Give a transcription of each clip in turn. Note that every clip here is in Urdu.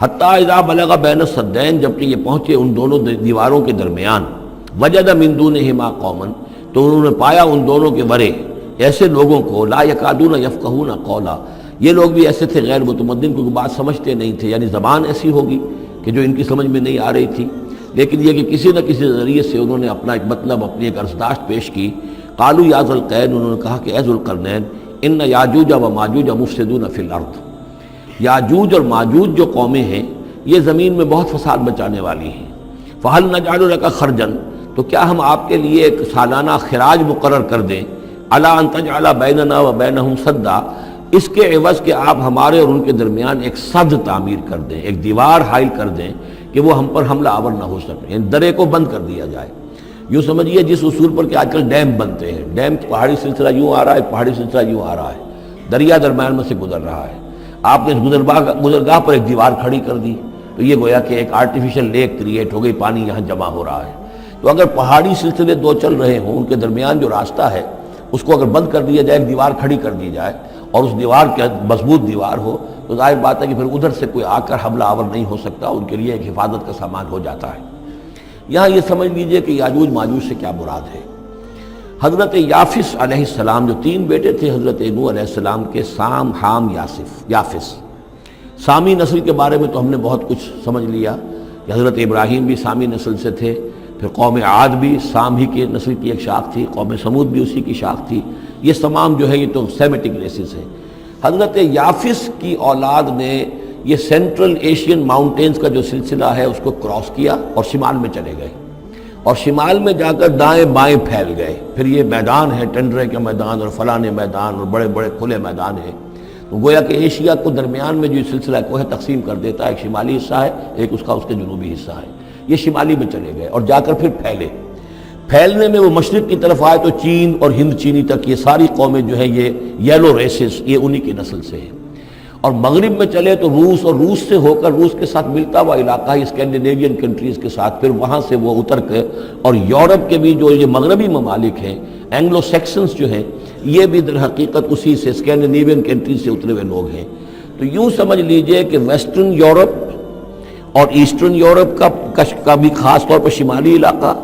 حتیٰ اذا بلغ بین السدین، جبکہ یہ پہنچے ان دونوں دیواروں کے درمیان، وجد من دونہما قوما، تو انہوں نے پایا ان دونوں کے ورے ایسے لوگوں کو، لا یکادون یفقہون قولا، یہ لوگ بھی ایسے تھے غیر متمدن، کیونکہ بات سمجھتے نہیں تھے، یعنی زبان ایسی ہوگی کہ جو ان کی سمجھ میں نہیں آ رہی تھی، لیکن یہ کہ کسی نہ کسی ذریعے سے انہوں نے اپنا ایک مطلب، اپنی ایک عرضداشت پیش کی۔ قالوا یا ذوالقرنین، انہوں نے کہا کہ اے ذوالقرنین، ان یاجوج و ماجوج مفسدون فی الارض، یاجوج اور ماجوج جو قومیں ہیں یہ زمین میں بہت فساد مچانے والی ہیں۔ فہل نجعل لک خرجا، تو کیا ہم آپ کے لیے ایک سالانہ خراج مقرر کر دیں، الا ان تجعل بیننا و بینہم سدا، اس کے عوض کہ آپ ہمارے اور ان کے درمیان ایک سد تعمیر کر دیں، ایک دیوار حائل کر دیں کہ وہ ہم پر حملہ آور نہ ہو سکے، یعنی درے کو بند کر دیا جائے۔ یوں سمجھیے جس اصول پر کہ آج کل ڈیم بنتے ہیں، ڈیم پہاڑی سلسلہ یوں آ رہا ہے، پہاڑی سلسلہ یوں آ رہا ہے، دریا درمیان میں سے گزر رہا ہے، آپ نے اس گزرگاہ پر ایک دیوار کھڑی کر دی تو یہ گویا کہ ایک آرٹیفیشل لیک کریٹ ہو گئی، پانی یہاں جمع ہو رہا ہے۔ تو اگر پہاڑی سلسلے دو چل رہے ہوں، ان کے درمیان جو راستہ ہے اس کو اگر بند کر دیا جائے، ایک دیوار کھڑی کر دی جائے اور اس دیوار کے مضبوط دیوار ہو، تو ظاہر بات ہے کہ پھر ادھر سے کوئی آ کر حملہ آور نہیں ہو سکتا، ان کے لیے ایک حفاظت کا سامان ہو جاتا ہے۔ یہاں یہ سمجھ لیجئے کہ یاجوج ماجوج سے کیا مراد ہے۔ حضرت یافس علیہ السلام، جو تین بیٹے تھے حضرت نوح علیہ السلام کے، سام، حام، یافس۔ سامی نسل کے بارے میں تو ہم نے بہت کچھ سمجھ لیا کہ حضرت ابراہیم بھی سامی نسل سے تھے، پھر قوم عاد بھی سام ہی کے نسل کی ایک شاخ تھی، قوم سمود بھی اسی کی شاخ تھی، یہ تمام جو ہے یہ تو سیمیٹک ریسز ہیں۔ حضرت یافس کی اولاد نے یہ سینٹرل ایشین ماؤنٹینز کا جو سلسلہ ہے اس کو کراس کیا اور شمال میں چلے گئے، اور شمال میں جا کر دائیں بائیں پھیل گئے، پھر یہ میدان ہے، ٹنڈرے کے میدان اور فلانے میدان اور بڑے بڑے کھلے میدان ہیں، تو گویا کہ ایشیا کو درمیان میں جو سلسلہ کوہ تقسیم کر دیتا ہے، ایک شمالی حصہ ہے، ایک اس کے جنوبی حصہ ہے، یہ شمالی میں چلے گئے اور جا کر پھر پھیلنے میں وہ مشرق کی طرف آئے تو چین اور ہند چینی تک یہ ساری قومیں جو ہیں یہ یلو ریسز، یہ انہی کی نسل سے ہیں، اور مغرب میں چلے تو روس، اور روس سے ہو کر روس کے ساتھ ملتا ہوا علاقہ ہے اسکینڈینیوین کنٹریز کے ساتھ، پھر وہاں سے وہ اتر کے، اور یورپ کے بھی جو یہ مغربی ممالک ہیں، اینگلو سیکسنز جو ہیں، یہ بھی در حقیقت اسی سے اسکینڈینیوین کنٹریز سے اترے ہوئے لوگ ہیں۔ تو یوں سمجھ لیجئے کہ ویسٹرن یورپ اور ایسٹرن یورپ کا بھی خاص طور پر شمالی علاقہ،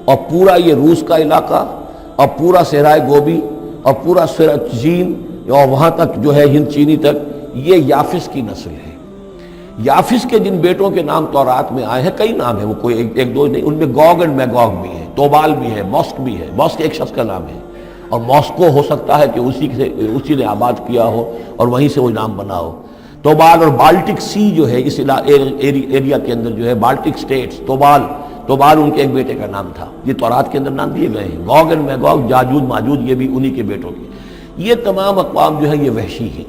اور پورا یہ روس کا علاقہ، اور پورا صحرائے گوبی، اور پورا چین، اور وہاں تک جو ہے ہند چینی تک، یہ یافس کی نسل ہے۔ یافس کے جن بیٹوں کے نام تورات میں آئے ہیں، کئی نام ہیں، وہ کوئی ایک دو نہیں، ان میں گوگ اینڈ میگوگ بھی ہے، توبال بھی ہے، موسک بھی ہے، موسک ایک شخص کا نام ہے، اور ماسکو ہو سکتا ہے کہ اسی نے آباد کیا ہو اور وہیں سے وہ نام بنا ہو۔ توبال اور بالٹک سی جو ہے اس ایریا کے اندر جو ہے، بالٹک سٹیٹس، توبال ان کے ایک بیٹے کا نام تھا، یہ تورات کے اندر نام دیے گئے ہیں۔ گوگ اینڈ میگوگ، یاجوج ماجوج، یہ بھی انہی کے بیٹوں کے۔ یہ تمام اقوام جو ہے یہ وحشی ہیں،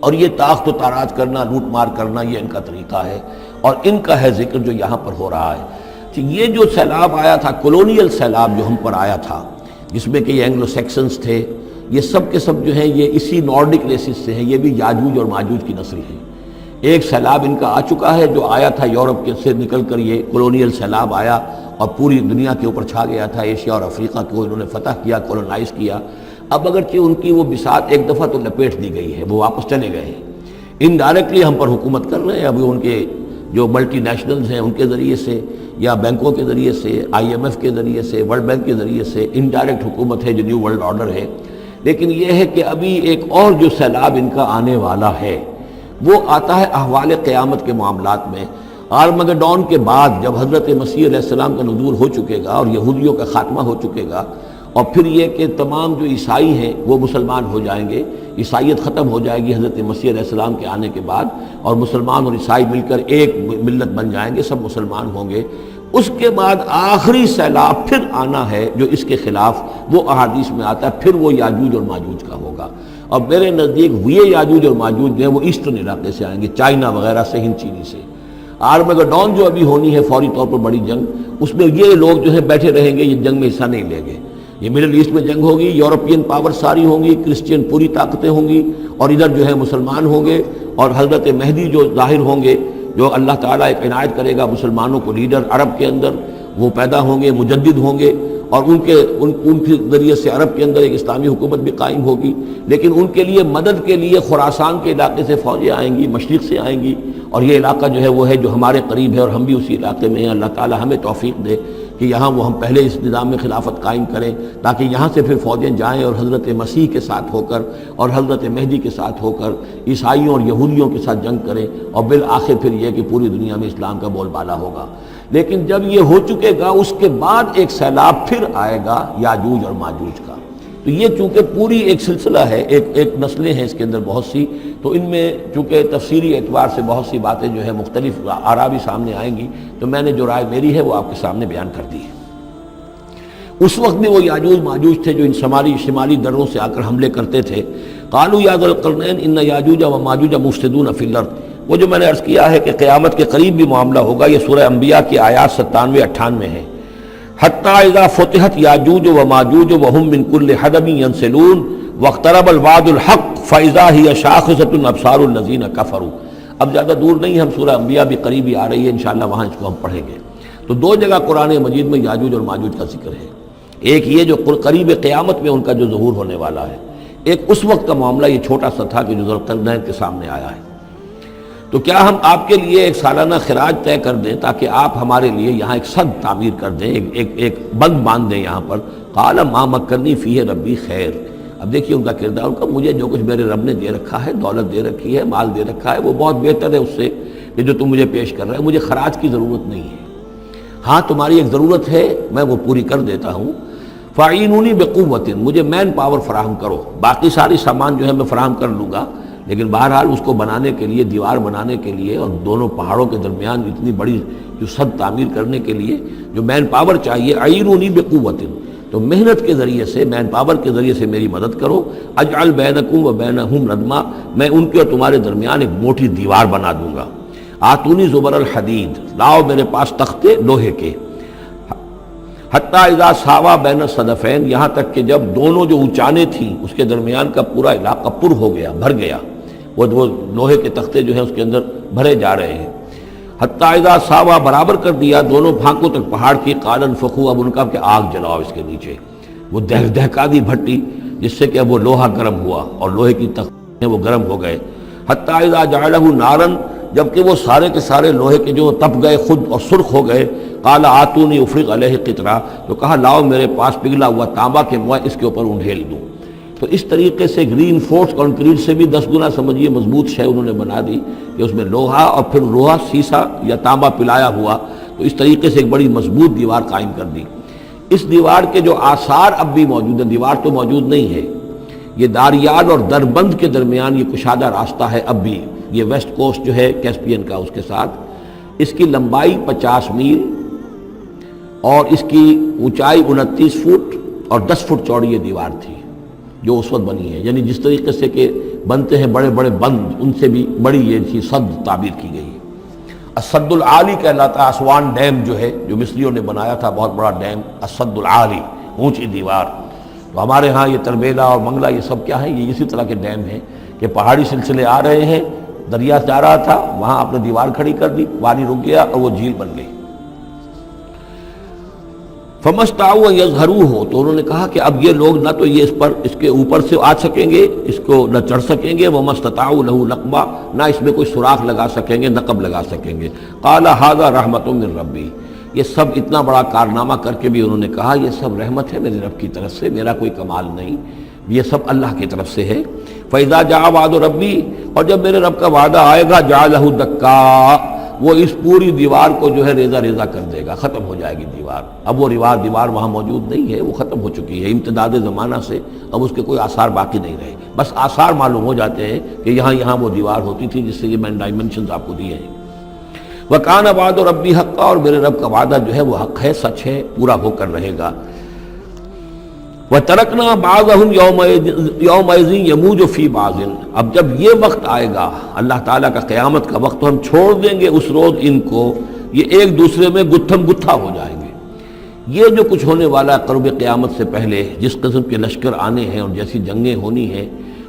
اور یہ تاخت و تاراج کرنا، لوٹ مار کرنا، یہ ان کا طریقہ ہے، اور ان کا ہے ذکر جو یہاں پر ہو رہا ہے۔ کہ یہ جو سیلاب آیا تھا، کولونیل سیلاب جو ہم پر آیا تھا، جس میں کہ یہ اینگلو سیکسنز تھے، یہ سب کے سب جو ہیں یہ اسی نارڈک ریسز سے ہیں، یہ بھی یاجوج اور ماجوج کی نسل ہیں۔ ایک سیلاب ان کا آ چکا ہے جو آیا تھا یورپ کے سے نکل کر، یہ کولونیل سیلاب آیا اور پوری دنیا کے اوپر چھا گیا تھا، ایشیا اور افریقہ کو انہوں نے فتح کیا، کولونائز کیا۔ اب اگرچہ ان کی وہ بساط ایک دفعہ تو لپیٹ دی گئی ہے، وہ واپس چلے گئے ہیں، انڈائریکٹلی ہم پر حکومت کر رہے ہیں، ابھی ان کے جو ملٹی نیشنلز ہیں ان کے ذریعے سے، یا بینکوں کے ذریعے سے، IMF کے ذریعے سے، ورلڈ بینک کے ذریعے سے انڈائریکٹ حکومت ہے جو نیو ورلڈ آرڈر ہے۔ لیکن یہ ہے کہ ابھی ایک اور جو سیلاب ان کا آنے والا ہے وہ آتا ہے احوال قیامت کے معاملات میں۔ آرمگڈون کے بعد جب حضرت مسیح علیہ السلام کا نزول ہو چکے گا اور یہودیوں کا خاتمہ ہو چکے گا، اور پھر یہ کہ تمام جو عیسائی ہیں وہ مسلمان ہو جائیں گے، عیسائیت ختم ہو جائے گی حضرت مسیح علیہ السلام کے آنے کے بعد، اور مسلمان اور عیسائی مل کر ایک ملت بن جائیں گے، سب مسلمان ہوں گے۔ اس کے بعد آخری سیلاب پھر آنا ہے جو اس کے خلاف وہ احادیث میں آتا ہے، پھر وہ یاجوج اور ماجوج کا ہوگا۔ اور میرے نزدیک یہ یاجوج اور ماجوج جو ہیں وہ ایسٹرن علاقے سے آئیں گے، چائنا وغیرہ سے، ہند چینی سے۔ آرمگڈون جو ابھی ہونی ہے فوری طور پر بڑی جنگ، اس میں یہ لوگ جو ہیں بیٹھے رہیں گے، یہ جنگ میں حصہ نہیں لیں گے۔ یہ مڈل ایسٹ میں جنگ ہوگی، یورپین پاور ساری ہوں گی، کرسچین پوری طاقتیں ہوں گی، اور ادھر جو ہے مسلمان ہوں گے، اور حضرت مہدی جو ظاہر ہوں گے، جو اللہ تعالیٰ ایک عنایت کرے گا مسلمانوں کو لیڈر عرب کے اندر، وہ پیدا ہوں گے، مجدد ہوں گے، اور ان کے ذریعے سے عرب کے اندر ایک اسلامی حکومت بھی قائم ہوگی۔ لیکن ان کے لیے مدد کے لیے خراسان کے علاقے سے فوجیں آئیں گی، مشرق سے آئیں گی، اور یہ علاقہ جو ہے وہ ہے جو ہمارے قریب ہے اور ہم بھی اسی علاقے میں ہیں. اللہ تعالی ہمیں توفیق دے کہ یہاں وہ ہم پہلے اس نظام میں خلافت قائم کریں تاکہ یہاں سے پھر فوجیں جائیں اور حضرت مسیح کے ساتھ ہو کر اور حضرت مہدی کے ساتھ ہو کر عیسائیوں اور یہودیوں کے ساتھ جنگ کریں اور بالآخر پھر یہ کہ پوری دنیا میں اسلام کا بول بالا ہوگا. لیکن جب یہ ہو چکے گا اس کے بعد ایک سیلاب پھر آئے گا یاجوج اور ماجوج کا. تو یہ چونکہ پوری ایک سلسلہ ہے، ایک نسلیں ہیں اس کے اندر بہت سی، تو ان میں چونکہ تفسیری اعتبار سے بہت سی باتیں جو ہے مختلف آراء بھی سامنے آئیں گی، تو میں نے جو رائے میری ہے وہ آپ کے سامنے بیان کر دی ہے. اس وقت بھی وہ یاجوج ماجوج تھے جو ان شمالی دروں سے آ کر حملے کرتے تھے. قالوا یا ذا القرنین ان یاجوج و ماجوج مفسدون فی الارض. وہ جو میں نے عرض کیا ہے کہ قیامت کے قریب بھی معاملہ ہوگا، یہ سورہ انبیاء کی آیات 97-98 ہے. حتی اذا فتحت یاجوج و ماجوج وهم من کل حدب ینسلون واقترب الوعد الحق فاذا هی شاخصۃ ابصار الذین کفروا. اب زیادہ دور نہیں، ہم سورہ انبیاء بھی قریب ہی آ رہی ہے، انشاءاللہ وہاں اس کو ہم پڑھیں گے. تو دو جگہ قرآن مجید میں یاجوج اور ماجوج کا ذکر ہے. ایک یہ جو قریب قیامت میں ان کا جو ظہور ہونے والا ہے، ایک اس وقت کا معاملہ یہ چھوٹا سا تھا کہ جو ذوالقرنین کے سامنے آیا ہے. تو کیا ہم آپ کے لیے ایک سالانہ خراج طے کر دیں تاکہ آپ ہمارے لیے یہاں ایک سد تعمیر کر دیں، ایک بند باندھ دیں یہاں پر. قال ما مکنی فیہ ربی خیر. اب دیکھیے ان کا کردار، ان کا مجھے جو کچھ میرے رب نے دے رکھا ہے، دولت دے رکھی ہے، مال دے رکھا ہے، وہ بہت بہتر ہے اس سے کہ جو تم مجھے پیش کر رہے ہیں. مجھے خراج کی ضرورت نہیں ہے. ہاں تمہاری ایک ضرورت ہے، میں وہ پوری کر دیتا ہوں. فاعینونی بقوت، مجھے مین پاور فراہم کرو، باقی ساری سامان جو ہے میں فراہم کر لوں گا، لیکن بہرحال اس کو بنانے کے لیے، دیوار بنانے کے لیے اور دونوں پہاڑوں کے درمیان اتنی بڑی جو سد تعمیر کرنے کے لیے جو مین پاور چاہیے، اعینونی بقوت، تو محنت کے ذریعے سے، مین پاور کے ذریعے سے میری مدد کرو. اجعل بینکم و بینہم ردما، میں ان کے اور تمہارے درمیان ایک موٹی دیوار بنا دوں گا. آتونی زبر الحدید، لاؤ میرے پاس تختے لوہے کے. حتی اذا ساوا بین الصدفین، یہاں تک کہ جب دونوں جو اونچانے تھیں اس کے درمیان کا پورا علاقہ پر ہو گیا، بھر گیا، وہ لوہے کے تختے جو ہیں اس کے اندر بھرے جا رہے ہیں. حتی اذا ساوا، برابر کر دیا دونوں پھانکوں تک پہاڑ کی. قال انفخوا، اب ان کا کہ آگ جلاؤ اس کے نیچے. وہ دہکا دی بھٹی جس سے کہ اب وہ لوہا گرم ہوا اور لوہے کی تختے ہیں وہ گرم ہو گئے. حتی اذا جعلہ نارا، جبکہ وہ سارے کے سارے لوہے کے جو تپ گئے خود اور سرخ ہو گئے. قال آتونی افرغ علیہ قطرہ، تو کہا لاؤ میرے پاس پگھلا ہوا تانبا کے موئے اس کے اوپر انڈھیل دوں. تو اس طریقے سے گرین فورس کنکریٹ سے بھی 10 گنا سمجھیے مضبوط شے انہوں نے بنا دی کہ اس میں لوہا اور پھر لوہا سیسا یا تانبا پلایا ہوا، تو اس طریقے سے ایک بڑی مضبوط دیوار قائم کر دی. اس دیوار کے جو آثار اب بھی موجود ہیں، دیوار تو موجود نہیں ہے، یہ داریال اور دربند کے درمیان یہ کشادہ راستہ ہے اب بھی. یہ ویسٹ کوسٹ جو ہے کیسپین کا، اس کے ساتھ اس کی لمبائی 50 میل اور اس کی اونچائی 29 فٹ اور 10 فٹ چوڑی یہ دیوار تھی جو اس وقت بنی ہے. یعنی جس طریقے سے کہ بنتے ہیں بڑے بڑے بند، ان سے بھی بڑی یہ تھی سد تعبیر کی گئی. السد العالی کہلاتا ہے اسوان ڈیم جو ہے، جو مصریوں نے بنایا تھا، بہت بڑا ڈیم، السد العالی، اونچی دیوار. تو ہمارے ہاں یہ تربیلا اور منگلا یہ سب کیا ہے، یہ اسی طرح کے ڈیم ہیں کہ پہاڑی سلسلے آ رہے ہیں، دریا جا رہا تھا، وہاں آپ نے دیوار کھڑی کر دی، پانی رک گیا اور وہ جھیل بن گئی. فمستطاعوا ان یظہروہ، تو انہوں نے کہا کہ اب یہ لوگ نہ تو یہ اس کے اوپر سے آ سکیں گے، اس کو نہ چڑھ سکیں گے، وما استطاعوا لہ نقبا، نہ اس میں کوئی سوراخ لگا سکیں گے، نقب لگا سکیں گے. قال ھذا رحمۃ من ربی، یہ سب اتنا بڑا کارنامہ کر کے بھی انہوں نے کہا یہ سب رحمت ہے میرے رب کی طرف سے، میرا کوئی کمال نہیں، یہ سب اللہ کی طرف سے ہے. فَإِذَا جَاءَ وَعْدُ رَبِّي، اور جب میرے رب کا وعدہ آئے گا، جَعَلَهُ دَكَّا، وہ اس پوری دیوار کو جو ہے ریزہ ریزہ کر دے گا، ختم ہو جائے گی دیوار. اب وہ دیوار وہاں موجود نہیں ہے، وہ ختم ہو چکی ہے امتداد زمانہ سے، اب اس کے کوئی آثار باقی نہیں رہے. بس آثار معلوم ہو جاتے ہیں کہ یہاں وہ دیوار ہوتی تھی جس سے یہ میں نے ڈائمنشنز آپ کو دیے ہیں. وَكَانَ وَعْدُ رَبِّي حَقًّا، اور میرے رب کا وعدہ جو ہے وہ حق ہے، سچ ہے، پورا ہو کر رہے گا. وَتَرَكْنَا بَعْضَهُمْ يَوْمَئِذٍ يَمُوجُ فِي بَعْضٍ، اب جب یہ وقت آئے گا اللہ تعالیٰ کا قیامت کا وقت، تو ہم چھوڑ دیں گے اس روز ان کو، یہ ایک دوسرے میں گتھم گتھا ہو جائیں گے. یہ جو کچھ ہونے والا قرب قیامت سے پہلے جس قسم کے لشکر آنے ہیں اور جیسی جنگیں ہونی ہیں،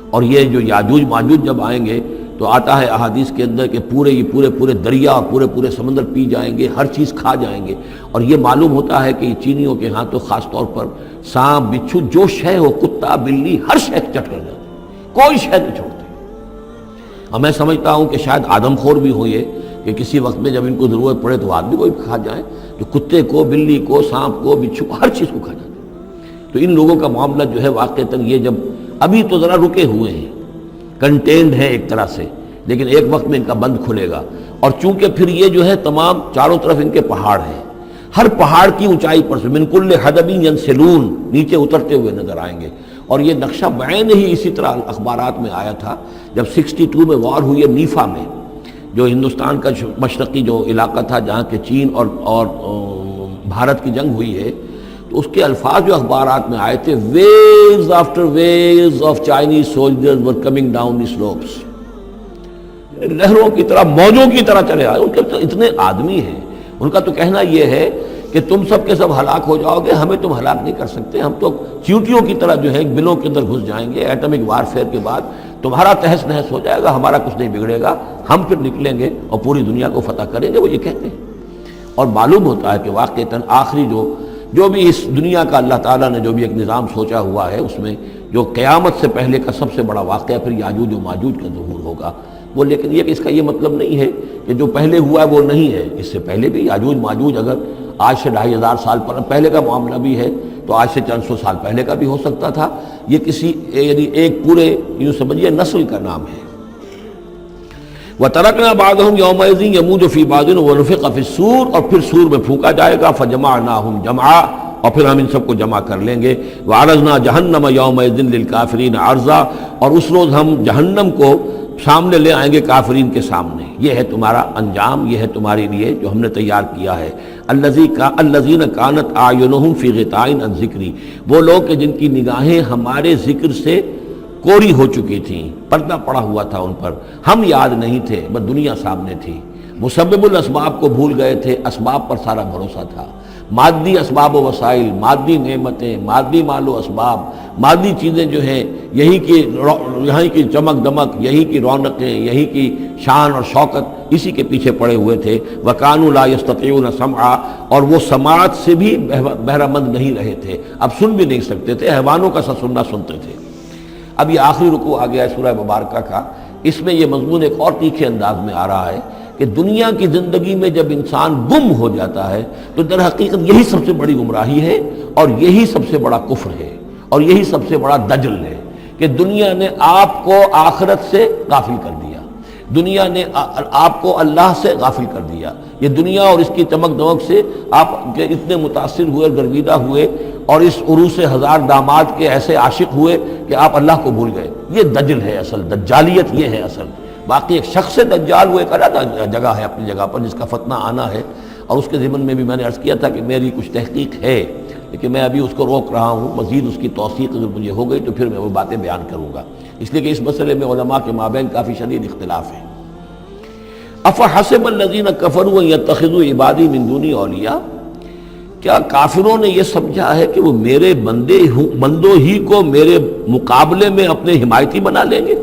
اور یہ جو یاجوج ماجوج جب آئیں گے تو آتا ہے احادیث کے اندر کہ پورے دریا اور پورے سمندر پی جائیں گے، ہر چیز کھا جائیں گے. اور یہ معلوم ہوتا ہے کہ یہ چینیوں کے ہاں تو خاص طور پر سانپ بچھو جو شے ہو، کتا بلی، ہر شے چٹ کر جاتے، کوئی شے نہیں چھوڑتے. اور میں سمجھتا ہوں کہ شاید آدم خور بھی ہو یہ کہ کسی وقت میں جب ان کو ضرورت پڑے تو آدمی کو بھی کھا جائیں، جو کتے کو، بلی کو، سانپ کو، بچھو کو، ہر چیز کو کھا جاتے ہیں۔ تو ان لوگوں کا معاملہ جو ہے واقعتاً یہ جب ابھی تو ذرا رکے ہوئے ہیں، کنٹینڈ ہے ایک طرح سے، لیکن ایک وقت میں ان کا بند کھلے گا۔ اور چونکہ پھر یہ جو ہے تمام چاروں طرف ان کے پہاڑ ہیں، ہر پہاڑ کی اونچائی پر سے من کل حدب ینسلون نیچے اترتے ہوئے نظر آئیں گے۔ اور یہ نقشہ بعین ہی اسی طرح اخبارات میں آیا تھا جب 62 میں وار ہوئی ہے نیفا میں، جو ہندوستان کا مشرقی جو علاقہ تھا جہاں کہ چین اور بھارت کی جنگ ہوئی ہے، تو اس کے الفاظ جو اخبارات میں آئے تھے، waves after waves of Chinese soldiers were coming down the slopes, لہروں کی طرح، موجوں کی طرح چلے آئے۔ ان کے تو اتنے آدمی ہیں، ان کا تو کہنا یہ ہے کہ تم سب کے سب ہلاک ہو جاؤ گے، ہمیں تم ہلاک نہیں کر سکتے، ہم تو چیونٹیوں کی طرح جو ہے بلوں کے اندر گھس جائیں گے، ایٹمک وارفیئر کے بعد تمہارا تہس نہس ہو جائے گا، ہمارا کچھ نہیں بگڑے گا، ہم پھر نکلیں گے اور پوری دنیا کو فتح کریں گے، وہ یہ کہتے ہیں۔ اور معلوم ہوتا ہے کہ واقعتاً آخری جو بھی اس دنیا کا اللہ تعالیٰ نے جو بھی ایک نظام سوچا ہوا ہے، اس میں جو قیامت سے پہلے کا سب سے بڑا واقعہ پھر یاجوج و ماجوج کا ظہور ہوگا وہ، لیکن یہ کہ اس کا یہ مطلب نہیں ہے کہ جو پہلے ہوا ہے وہ نہیں ہے، اس سے پہلے بھی یاجوج ماجوج اگر آج سے 2500 سال پہلے کا معاملہ بھی ہے تو آج سے چند سو سال پہلے کا بھی ہو سکتا تھا۔ یہ کسی یعنی ایک پورے یوں سمجھیے نسل کا نام ہے۔ وَتَرَكْنَا بَعْضَهُمْ يَوْمَئِذٍ يَمُوجُ فِي بَعْضٍ وَنُفِخَ فِي الصُّورِ، اور پھر سور میں پھونکا جائے گا، فَجَمَعْنَاهُمْ جَمْعًا، اور پھر ہم ان سب کو جمع کر لیں گے۔ وَعَرَضْنَا جَهَنَّمَ يَوْمَئِذٍ لِلْكَافِرِينَ عَرْضًا، اور اس روز ہم جہنم کو سامنے لے آئیں گے کافرین کے سامنے۔ یہ ہے تمہارا انجام، یہ ہے تمہارے لیے جو ہم نے تیار کیا ہے۔ الذین کانت اعینہم فی غطاء عن ذکری، وہ لوگ کہ جن کی نگاہیں ہمارے ذکر سے کوری ہو چکی تھیں، پردہ پڑا ہوا تھا ان پر، ہم یاد نہیں تھے، بس دنیا سامنے تھی، مسبب الاسباب کو بھول گئے تھے، اسباب پر سارا بھروسہ تھا، مادی اسباب و وسائل، مادی نعمتیں، مادی مال و اسباب، مادی چیزیں جو ہیں، یہیں کی چمک دمک، یہیں کی رونقیں، یہیں کی شان اور شوکت، اسی کے پیچھے پڑے ہوئے تھے۔ وَكَانُوا لَا يَسْتَطِيعُونَ سَمْعًا، اور وہ سماعت سے بھی بہرہ مند نہیں رہے تھے، اب سن بھی نہیں سکتے تھے، حیوانوں کا سا سننا سنتے تھے۔ اب یہ آخری رکوع آ گیا ہے سورہ مبارکہ کا، اس میں یہ مضمون ایک اور تیکھے انداز میں آ رہا ہے کہ دنیا کی زندگی میں جب انسان گم ہو جاتا ہے تو در حقیقت یہی سب سے بڑی گمراہی ہے، اور یہی سب سے بڑا کفر ہے، اور یہی سب سے بڑا دجل ہے کہ دنیا نے آپ کو آخرت سے غافل کر دیا، دنیا نے آپ کو اللہ سے غافل کر دیا۔ یہ دنیا اور اس کی چمک دمک سے آپ اتنے متاثر ہوئے، گرویدہ ہوئے، اور اس عروس ہزار داماد کے ایسے عاشق ہوئے کہ آپ اللہ کو بھول گئے۔ یہ دجل ہے اصل، دجالیت یہ ہے اصل۔ باقی ایک شخص دجال وہ ایک علیحدہ جگہ ہے اپنی جگہ پر جس کا فتنہ آنا ہے، اور اس کے ضمن میں بھی میں نے عرض کیا تھا کہ میری کچھ تحقیق ہے، لیکن میں ابھی اس کو روک رہا ہوں، مزید اس کی توثیق اگر مجھے ہو گئی تو پھر میں وہ باتیں بیان کروں گا، اس لیے کہ اس مسئلے میں علماء کے مابین کافی شدید اختلاف ہے۔ افحسب الذین کفروا ان یتخذوا عبادی من دونی اولیاء، کیا کافروں نے یہ سمجھا ہے کہ وہ میرے بندوں ہی کو میرے مقابلے میں اپنے حمایتی بنا لیں گے؟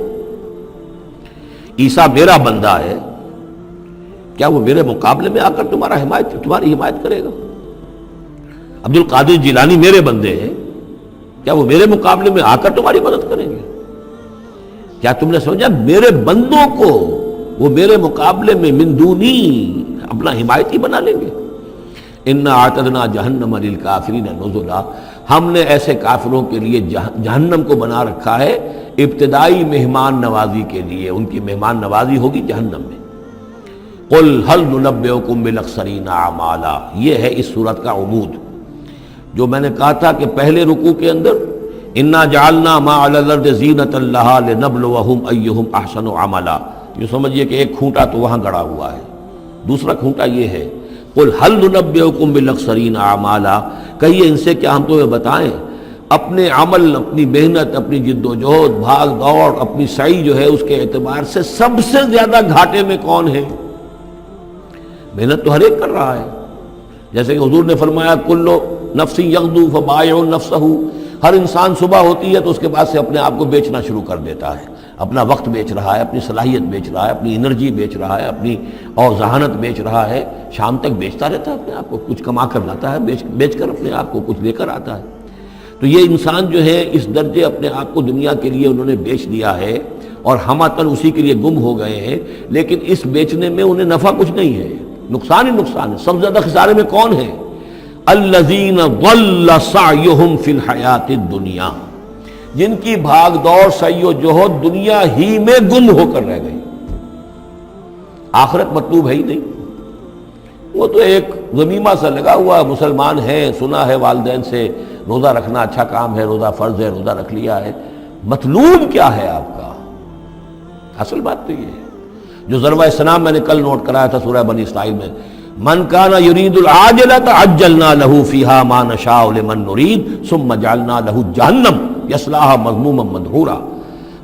عیسیٰ میرا بندہ ہے، کیا وہ میرے مقابلے میں آ کر تمہاری حمایت کرے گا؟ عبد القادر جیلانی میرے بندے ہیں، کیا وہ میرے مقابلے میں آ کر تمہاری مدد کریں گے؟ کیا تم نے سمجھا میرے بندوں کو وہ میرے مقابلے میں من دونی اپنا حمایتی بنا لیں گے؟ انا اعتدنا جہنم للکافرین نزلا، ہم نے ایسے کافروں کے لیے جہنم کو بنا رکھا ہے ابتدائی مہمان نوازی کے لیے، ان کی مہمان نوازی ہوگی جہنم میں۔ قل هل ننبئکم بالاخسرین اعمالا، یہ ہے اس صورت کا عمود، جو میں نے کہا تھا کہ پہلے رکوع کے اندر انا جعلنا ما علی الارض زینۃ لہا لنبلوہم ایہم احسن عملا، یہ سمجھیے کہ ایک کھونٹا تو وہاں گڑا ہوا ہے، دوسرا کھونٹا یہ ہے قل هل ننبئکم بالاخسرین اعمالا، کہیے ان سے کیا ہم تمہیں بتائیں اپنے عمل، اپنی محنت، اپنی جد و جہد، بھاگ دوڑ، اپنی سعی جو ہے اس کے اعتبار سے سب سے زیادہ گھاٹے میں کون ہے؟ محنت تو ہر ایک کر رہا ہے، جیسے کہ حضور نے فرمایا کلو نفس یغدو فبائع نفسہ، ہر انسان صبح ہوتی ہے تو اس کے بعد سے اپنے آپ کو بیچنا شروع کر دیتا ہے، اپنا وقت بیچ رہا ہے، اپنی صلاحیت بیچ رہا ہے، اپنی انرجی بیچ رہا ہے، اپنی اور ذہانت بیچ رہا ہے، شام تک بیچتا رہتا ہے اپنے آپ کو، کچھ کما کر لاتا ہے، بیچ کر اپنے آپ کو کچھ لے کر آتا ہے۔ تو یہ انسان جو ہے اس درجے اپنے آپ کو دنیا کے لیے انہوں نے بیچ دیا ہے، اور ہمتن اسی کے لیے گم ہو گئے ہیں، لیکن اس بیچنے میں انہیں نفع کچھ نہیں ہے، نقصان ہی نقصان ہے۔ سب سے زیادہ خسارے میں کون ہے؟ الذین ضل سعیہم فی الحیات الدنیا، جن کی بھاگ دوڑ سعی و جہد دنیا ہی میں گم ہو کر رہ گئی، آخرت مطلوب ہے ہی نہیں۔ وہ تو ایک ضمیمہ سا لگا ہوا، مسلمان ہے، سنا ہے والدین سے روزہ رکھنا اچھا کام ہے، روزہ فرض ہے، روزہ رکھ لیا ہے، مطلوب کیا ہے آپ کا؟ اصل بات تو یہ ہے جو ضربہ سلام میں نے کل نوٹ کرایا تھا سورہ بنی اسرائیل میں، من کان یرید العاجلۃ عجلنا له فیہا ما نشاء لمن نرید ثم جعلنا له جہنم یصلاها مذموما مدحورا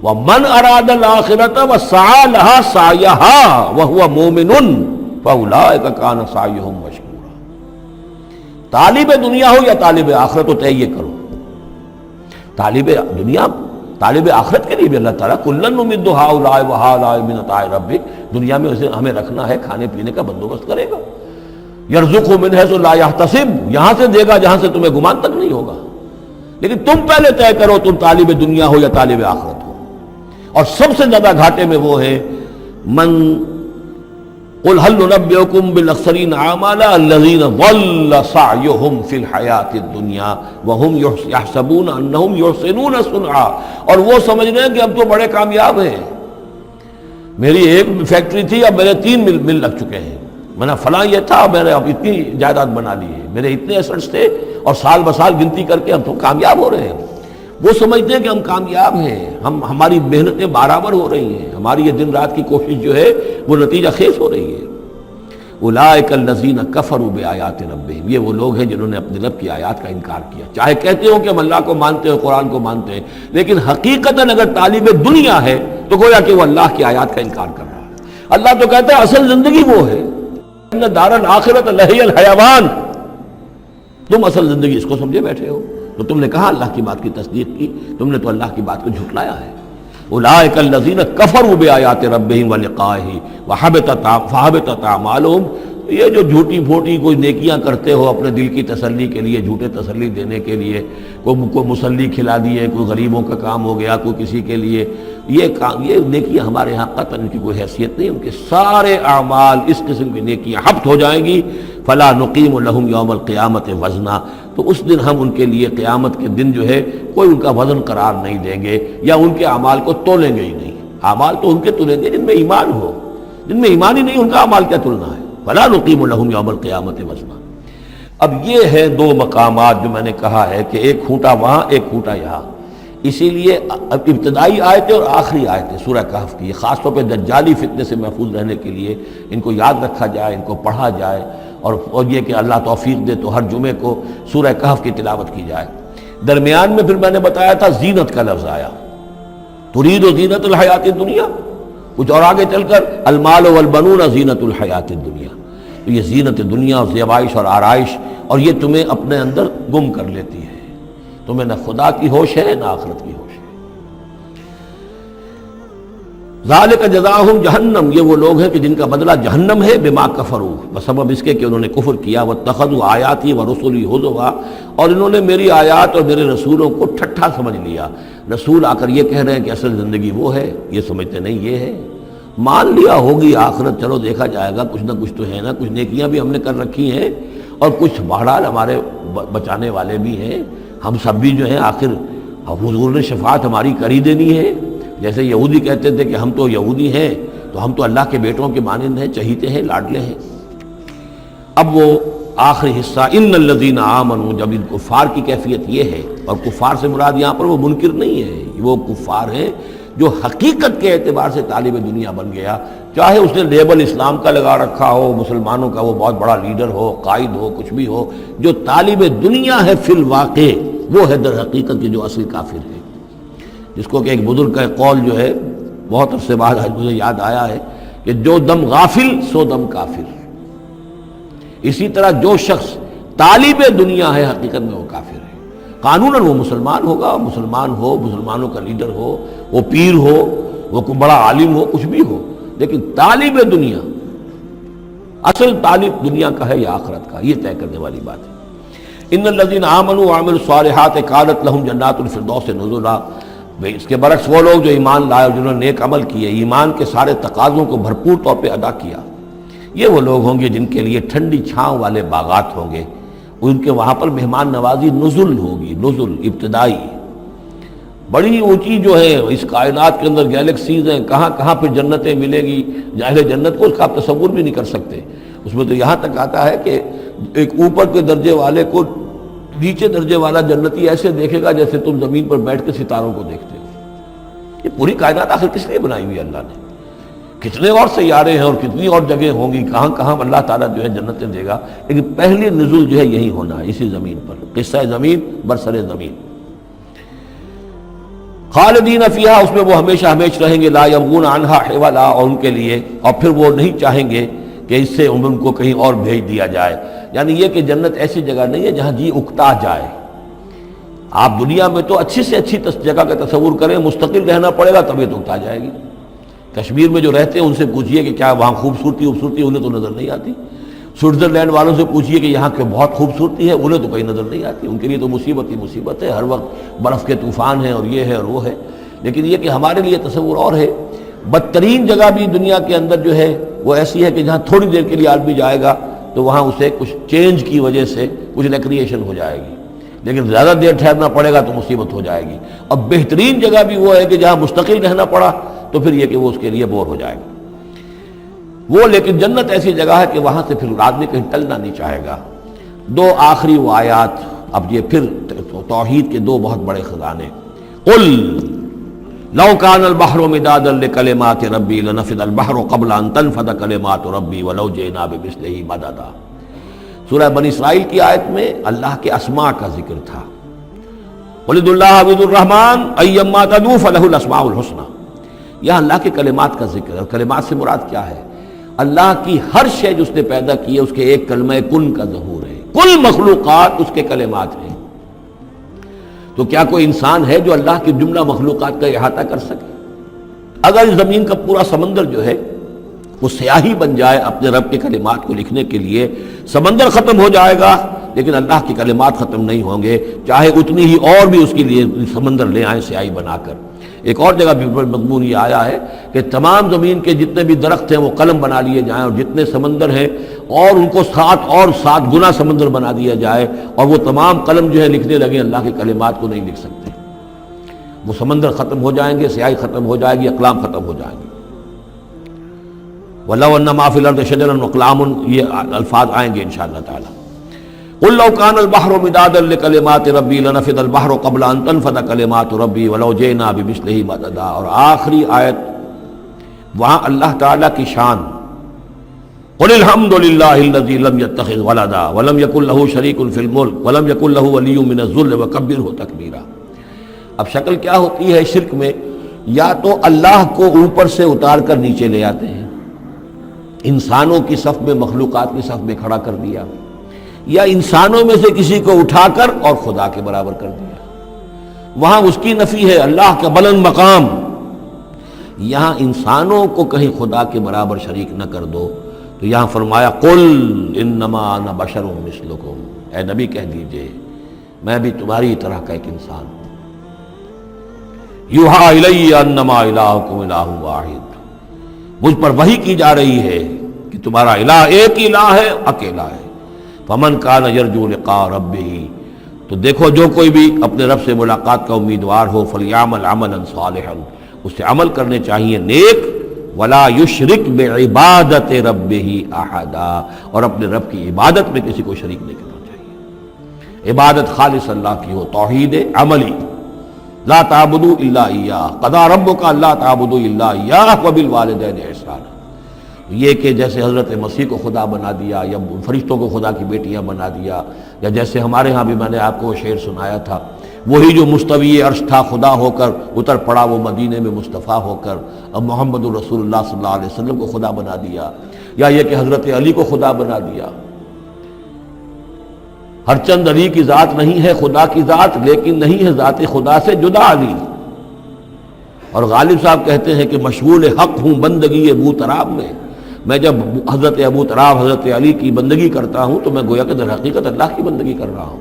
ومن اراد الآخرۃ وسعى لها سعیها وهو مؤمن فاولئک کان سعیہم مشکورا۔ طالب دنیا ہو یا طالب آخرت، تو طے یہ کرو، طالب دنیا طالب آخرت کے لیے بھی اللہ تعالیٰ کلن نمد ہؤلاء وہؤلاء من عطاء ربک، دنیا میں اسے ہمیں رکھنا ہے، کھانے پینے کا بندوبست کرے گا، یرزقہ من حیث لا یحتسب، یہاں سے دے گا جہاں سے تمہیں گمان تک نہیں ہوگا، لیکن تم پہلے طے کرو تم طالب دنیا ہو یا طالب آخرت ہو۔ اور سب سے زیادہ گھاٹے میں وہ ہے من قل هل ننبئكم بالاخسرین اعمالا الذین ضل سعیہم فی الحیات الدنیا وهم یحسبون انہم یحسنون صنعا، اور وہ سمجھ رہے ہیں کہ اب تو بڑے کامیاب ہیں، میری ایک فیکٹری تھی اب میرے 3 مل لگ چکے ہیں، میں نے فلاں یہ تھا میں نے اب اتنی جائیداد بنا لی ہے، میرے اتنے ایسٹس تھے اور سال بسال گنتی کر کے ہم تو کامیاب ہو رہے ہیں۔ وہ سمجھتے ہیں کہ ہم کامیاب ہیں، ہماری محنتیں برابر ہو رہی ہیں، ہماری یہ دن رات کی کوشش جو ہے وہ نتیجہ خیز ہو رہی ہے۔ اولئک الذین کفروا بآیات ربہم، یہ وہ لوگ ہیں جنہوں نے اپنے رب کی آیات کا انکار کیا، چاہے کہتے ہو کہ ہم اللہ کو مانتے ہیں، قرآن کو مانتے ہیں، لیکن حقیقتاً اگر طالب دنیا ہے تو گویا کہ وہ اللہ کی آیات کا انکار کر رہا ہے۔ اللہ تو کہتا ہے اصل زندگی وہ ہے، ان دار الآخرۃ لہی الحیوان، تم اصل زندگی اس کو سمجھے بیٹھے ہو، تو تم نے کہا اللہ کی بات کی تصدیق کی، تم نے تو اللہ کی بات کو جھٹلایا ہے۔ اولئک الذین کفروا بآیات ربہم ولقائہ فحبطت اعمالہم، یہ جو جھوٹی پھوٹی کوئی نیکیاں کرتے ہو اپنے دل کی تسلی کے لیے، جھوٹے تسلی دینے کے لیے، کوئی مسلی کھلا دیے، کوئی غریبوں کا کام ہو گیا، کوئی کسی کے لیے، یہ نیکیاں ہمارے ہاں قطعاً ان کی کوئی حیثیت نہیں، ان کے سارے اعمال اس قسم کی نیکیاں حبط ہو جائیں گی۔ فلا نقیم لہم یوم القیامت وزنا، تو اس دن ہم ان کے لیے قیامت کے دن جو ہے کوئی ان کا وزن قرار نہیں دیں گے، یا ان کے اعمال کو تولیں گے ہی نہیں۔ اعمال تو ان کے تلیں گے جن میں ایمان ہو، جن میں ایمان ہی نہیں ان کا اعمال کیا تلنا ہے۔ فلا نقیم لہم یوم القیامت وزنا۔ اب یہ ہے 2 مقامات جو میں نے کہا ہے کہ ایک کھوٹا وہاں ایک کھوٹا یہاں، اسی لیے ابتدائی آیتیں اور آخری آیتیں سورہ کہف کی خاص طور پہ دجالی فتنے سے محفوظ رہنے کے لیے ان کو یاد رکھا جائے، ان کو پڑھا جائے، اور یہ کہ اللہ توفیق دے تو ہر جمعے کو سورہ کہف کی تلاوت کی جائے۔ درمیان میں پھر میں نے بتایا تھا زینت کا لفظ آیا، ترید زینت الحیات الدنیا، کچھ اور آگے چل کر المال والبنون زینت الحیات الدنیا، تو یہ زینت دنیا اور زیبائش اور آرائش، اور یہ تمہیں اپنے اندر گم کر لیتی ہے، تمہیں نہ خدا کی ہوش ہے نہ آخرت کی ہوش ہے۔ ذالک جزاؤہم جہنم، یہ وہ لوگ ہیں کہ جن کا بدلہ جہنم ہے، بما کفروا، بسبب اس کے کہ انہوں نے کفر کیا، واتخذوا آیاتی ورسلی ہزوا، اور انہوں نے میری آیات اور میرے رسولوں کو ٹھٹھا سمجھ لیا۔ رسول آ کر یہ کہہ رہے ہیں کہ اصل زندگی وہ ہے، یہ سمجھتے نہیں یہ ہے، مان لیا ہوگی آخرت، چلو دیکھا جائے گا، کچھ نہ کچھ تو ہے نا، کچھ نیکیاں بھی ہم نے کر رکھی ہیں اور کچھ بہرحال ہمارے بچانے والے بھی ہیں، ہم سب بھی جو ہیں آخر حضور نے شفاعت ہماری کر ہی دینی ہے۔ جیسے یہودی کہتے تھے کہ ہم تو یہودی ہیں تو ہم تو اللہ کے بیٹوں کے مانند ہیں، چہیتے ہیں، لاڈلے ہیں۔ اب وہ آخری حصہ ان الذین آمنوا، جب ان کفار کی کیفیت یہ ہے، اور کفار سے مراد یہاں پر وہ منکر نہیں ہے، وہ کفار ہیں جو حقیقت کے اعتبار سے طالب دنیا بن گیا، چاہے اس نے لیبل اسلام کا لگا رکھا ہو، مسلمانوں کا وہ بہت بڑا لیڈر ہو، قائد ہو، کچھ بھی ہو، جو طالب دنیا ہے فی الواقع وہ ہے در حقیقت کی جو اصل کافر ہے، جس کو کہ ایک بزرگ کا قول جو ہے بہت عرصے بعد آج مجھے یاد آیا ہے کہ جو دم غافل سو دم کافر۔ اسی طرح جو شخص طالب دنیا ہے حقیقت میں وہ کافر ہے، قانوناً وہ مسلمان ہوگا، مسلمان ہو، مسلمانوں کا لیڈر ہو، وہ پیر ہو، وہ کوئی بڑا عالم ہو، کچھ بھی ہو، لیکن طالب دنیا، اصل طالب دنیا کا ہے یا آخرت کا، یہ طے کرنے والی بات ہے۔ ان الذین آمنوا وعملوا الصالحات کانت لہم جنات الفردوس نزلا، بھئی اس کے برعکس وہ لوگ جو ایمان لائے اور جنہوں نے نیک عمل کیے، ایمان کے سارے تقاضوں کو بھرپور طور پہ ادا کیا، یہ وہ لوگ ہوں گے جن کے لیے ٹھنڈی چھاؤں والے باغات ہوں گے، ان کے وہاں پر مہمان نوازی نزل ہوگی، نزل ابتدائی، بڑی اونچی جو ہے اس کائنات کے اندر گیلیکسیز ہیں، کہاں کہاں پہ جنتیں ملے گی، اہل جنت کو اس کا آپ تصور بھی نہیں کر سکتے۔ اس میں تو یہاں تک آتا ہے کہ ایک اوپر کے درجے والے کو نیچے درجے والا جنتی ایسے دیکھے گا جیسے تم زمین پر بیٹھ کے ستاروں کو دیکھتے ہو۔ یہ پوری کائنات آخر کس لیے بنائی ہوئی اللہ نے؟ کتنے اور سیارے ہیں اور کتنی اور جگہ ہوں گی، کہاں کہاں اللہ تعالیٰ جو ہے جنتیں دے گا، لیکن پہلی نزول جو ہے یہی ہونا ہے، اسی زمین پر، قصہ زمین برسر زمین۔ خالدین فیہا، اس میں وہ ہمیشہ ہمیشہ رہیں گے، لا یبغون عنہا حولا، اور ان کے لیے اور پھر وہ نہیں چاہیں گے کہ اس سے ان کو کہیں اور بھیج دیا جائے، یعنی یہ کہ جنت ایسی جگہ نہیں ہے جہاں جی اکتا جائے۔ آپ دنیا میں تو اچھی سے اچھی جگہ کا تصور کریں، مستقل رہنا پڑے گا طبیعت اکتا جائے گی۔ کشمیر میں جو رہتے ہیں ان سے پوچھئے کہ کیا وہاں خوبصورتی انہیں تو نظر نہیں آتی، سوئٹزرلینڈ والوں سے پوچھئے کہ یہاں کے بہت خوبصورتی ہے، انہیں تو کہیں نظر نہیں آتی، ان کے لیے تو مصیبت ہی مصیبت ہے، ہر وقت برف کے طوفان ہیں اور یہ ہے اور وہ ہے۔ لیکن یہ کہ ہمارے لیے تصور اور ہے۔ بدترین جگہ بھی دنیا کے اندر جو ہے وہ ایسی ہے کہ جہاں تھوڑی دیر کے لیے آدمی جائے گا تو وہاں اسے کچھ چینج کی وجہ سے کچھ ریکریشن ہو جائے گی، لیکن زیادہ دیر ٹھہرنا پڑے گا تو مصیبت ہو جائے گی۔ اور بہترین جگہ بھی وہ ہے کہ جہاں مستقل رہنا پڑا تو پھر یہ کہ وہ اس کے لیے بور ہو جائے گا وہ، لیکن جنت ایسی جگہ ہے کہ وہاں سے پھر آدمی کہیں ٹلنا نہیں چاہے گا۔ دو آخری وہ آیات، اب یہ پھر توحید کے دو بہت بڑے خزانے۔ قل لو کان البحر مدادا لکلمات ربی لنفد البحر قبل ان تنفد کلمات ربی ولو جئنا بمثلہ مددا۔ سورہ بنی اسرائیل کی آیت میں اللہ کے اسماء کا ذکر تھا۔ قل ادعوا اللہ او ادعوا الرحمن ایما تدعوا فلہ الاسماء الحسنی۔ یہاں اللہ کے کلمات کا ذکر ہے، اور کلمات سے مراد کیا ہے؟ اللہ کی ہر شے جو اس نے پیدا کی ہے اس کے ایک کلمہ کن کا ظہور ہے، کل مخلوقات اس کے کلمات ہیں۔ تو کیا کوئی انسان ہے جو اللہ کی جملہ مخلوقات کا احاطہ کر سکے؟ اگر اس زمین کا پورا سمندر جو ہے وہ سیاہی بن جائے اپنے رب کے کلمات کو لکھنے کے لیے، سمندر ختم ہو جائے گا لیکن اللہ کے کلمات ختم نہیں ہوں گے، چاہے اتنی ہی اور بھی اس کے لیے سمندر لے آئیں سیاہی بنا کر۔ ایک اور جگہ بھی مضمون یہ آیا ہے کہ تمام زمین کے جتنے بھی درخت ہیں وہ قلم بنا لیے جائیں، اور جتنے سمندر ہیں اور ان کو 7 گنا سمندر بنا دیا جائے، اور وہ تمام قلم جو ہے لکھنے لگے، اللہ کے کلمات کو نہیں لکھ سکتے۔ وہ سمندر ختم ہو جائیں گے، سیاہی ختم ہو جائے گی، اقلام ختم ہو جائیں گے۔ وَلَوْ أَنَّ مَا فِي الْأَرْضِ شَجَرٌ وَأَقْلَامٌ، یہ الفاظ آئیں گے انشاءاللہ تعالی۔ قل لو كان البحر مدادا لكلمات ربي لنفد البحر قبل ان تنفد كلمات ربي ولو جئنا بمثله مددا۔ اور آخری آیت وہاں اللہ تعالیٰ کی شان، قل الحمد للہ الذي لم يتخذ ولدا ولم يكن له شريك في الملك ولم يكن له ولي من الذل وكبره تكبيرا۔ اب شکل کیا ہوتی ہے شرک میں؟ یا تو اللہ کو اوپر سے اتار کر نیچے لے آتے ہیں، انسانوں کی صف میں، مخلوقات کی صف میں کھڑا کر دیا، یا انسانوں میں سے کسی کو اٹھا کر اور خدا کے برابر کر دیا۔ وہاں اس کی نفی ہے، اللہ کا بلند مقام۔ یہاں انسانوں کو کہیں خدا کے برابر شریک نہ کر دو، تو یہاں فرمایا قل انما انا بشر مثلکم، اے نبی کہہ دیجئے میں بھی تمہاری طرح کا ایک انسان ہوں۔ یوحا الی انما الہکم الہ واحد، مجھ پر وحی کی جا رہی ہے کہ تمہارا الہ ایک ہی الہ ہے، اکیلا ہے۔ فمن کان یرجو لقاء ربہ، تو دیکھو جو کوئی بھی اپنے رب سے ملاقات کا امیدوار ہو، فلیعمل عملا صالحا، اسے عمل کرنے چاہیے نیک، ولا یشرک بعبادت ربہ احدا، اور اپنے رب کی عبادت میں کسی کو شریک نہیں کرنا چاہیے۔ عبادت خالص اللہ کی ہو، توحید عملی، لا تعبدوا الا ایاہ، قضى ربک الا تعبدوا الا ایاہ وبالوالدین احسانا۔ یہ کہ جیسے حضرت مسیح کو خدا بنا دیا، یا فرشتوں کو خدا کی بیٹیاں بنا دیا، یا جیسے ہمارے ہاں بھی میں نے آپ کو وہ شعر سنایا تھا، وہی جو مستوی عرش تھا خدا ہو کر اتر پڑا وہ مدینے میں مصطفیٰ ہو کر، اب محمد الرسول اللہ صلی اللہ علیہ وسلم کو خدا بنا دیا، یا یہ کہ حضرت علی کو خدا بنا دیا۔ ہر چند علی کی ذات نہیں ہے خدا کی ذات، لیکن نہیں ہے ذات خدا سے جدا علی۔ اور غالب صاحب کہتے ہیں کہ مشغول حق ہوں بندگی ابو تراب میں جب حضرت ابو تراب حضرت علی کی بندگی کرتا ہوں تو میں گویا کہ در حقیقت اللہ کی بندگی کر رہا ہوں۔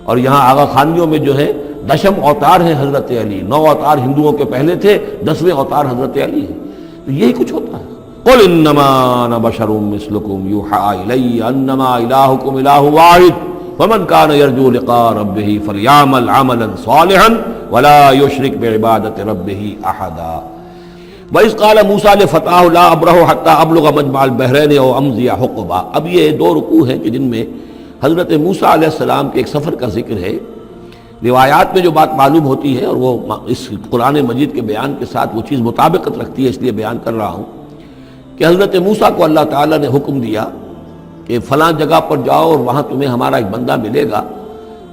اور یہاں آغا خانیوں میں جو ہے 10 اوتار ہیں حضرت علی، 9 اوتار ہندوؤں کے پہلے تھے، 10ویں اوتار حضرت علی ہیں. تو یہی کچھ ہوتا ہے. قل انما انا بشر مثلکم یوحی الی انما الہکم الہ واحد فمن کان یرجو لقاء ربہ فلیعمل عملا صالحا ولا یشرک بعبادۃ ربہ احدا. وَإِذْ قَالَ مُوسَىٰ لِفَتَاهُ لَا أَبْرَحُ حَتَّىٰ أَبْلُغَ مَجْمَعَ الْبَحْرَيْنِ أَوْ أَمْضِيَ حُقُبًا. اب یہ 2 رکوع ہیں کہ جن میں حضرت موسیٰ علیہ السلام کے ایک سفر کا ذکر ہے. روایات میں جو بات معلوم ہوتی ہے اور وہ اس قرآن مجید کے بیان کے ساتھ وہ چیز مطابقت رکھتی ہے، اس لیے بیان کر رہا ہوں کہ حضرت موسیٰ کو اللہ تعالیٰ نے حکم دیا کہ فلاں جگہ پر جاؤ اور وہاں تمہیں ہمارا ایک بندہ ملے گا،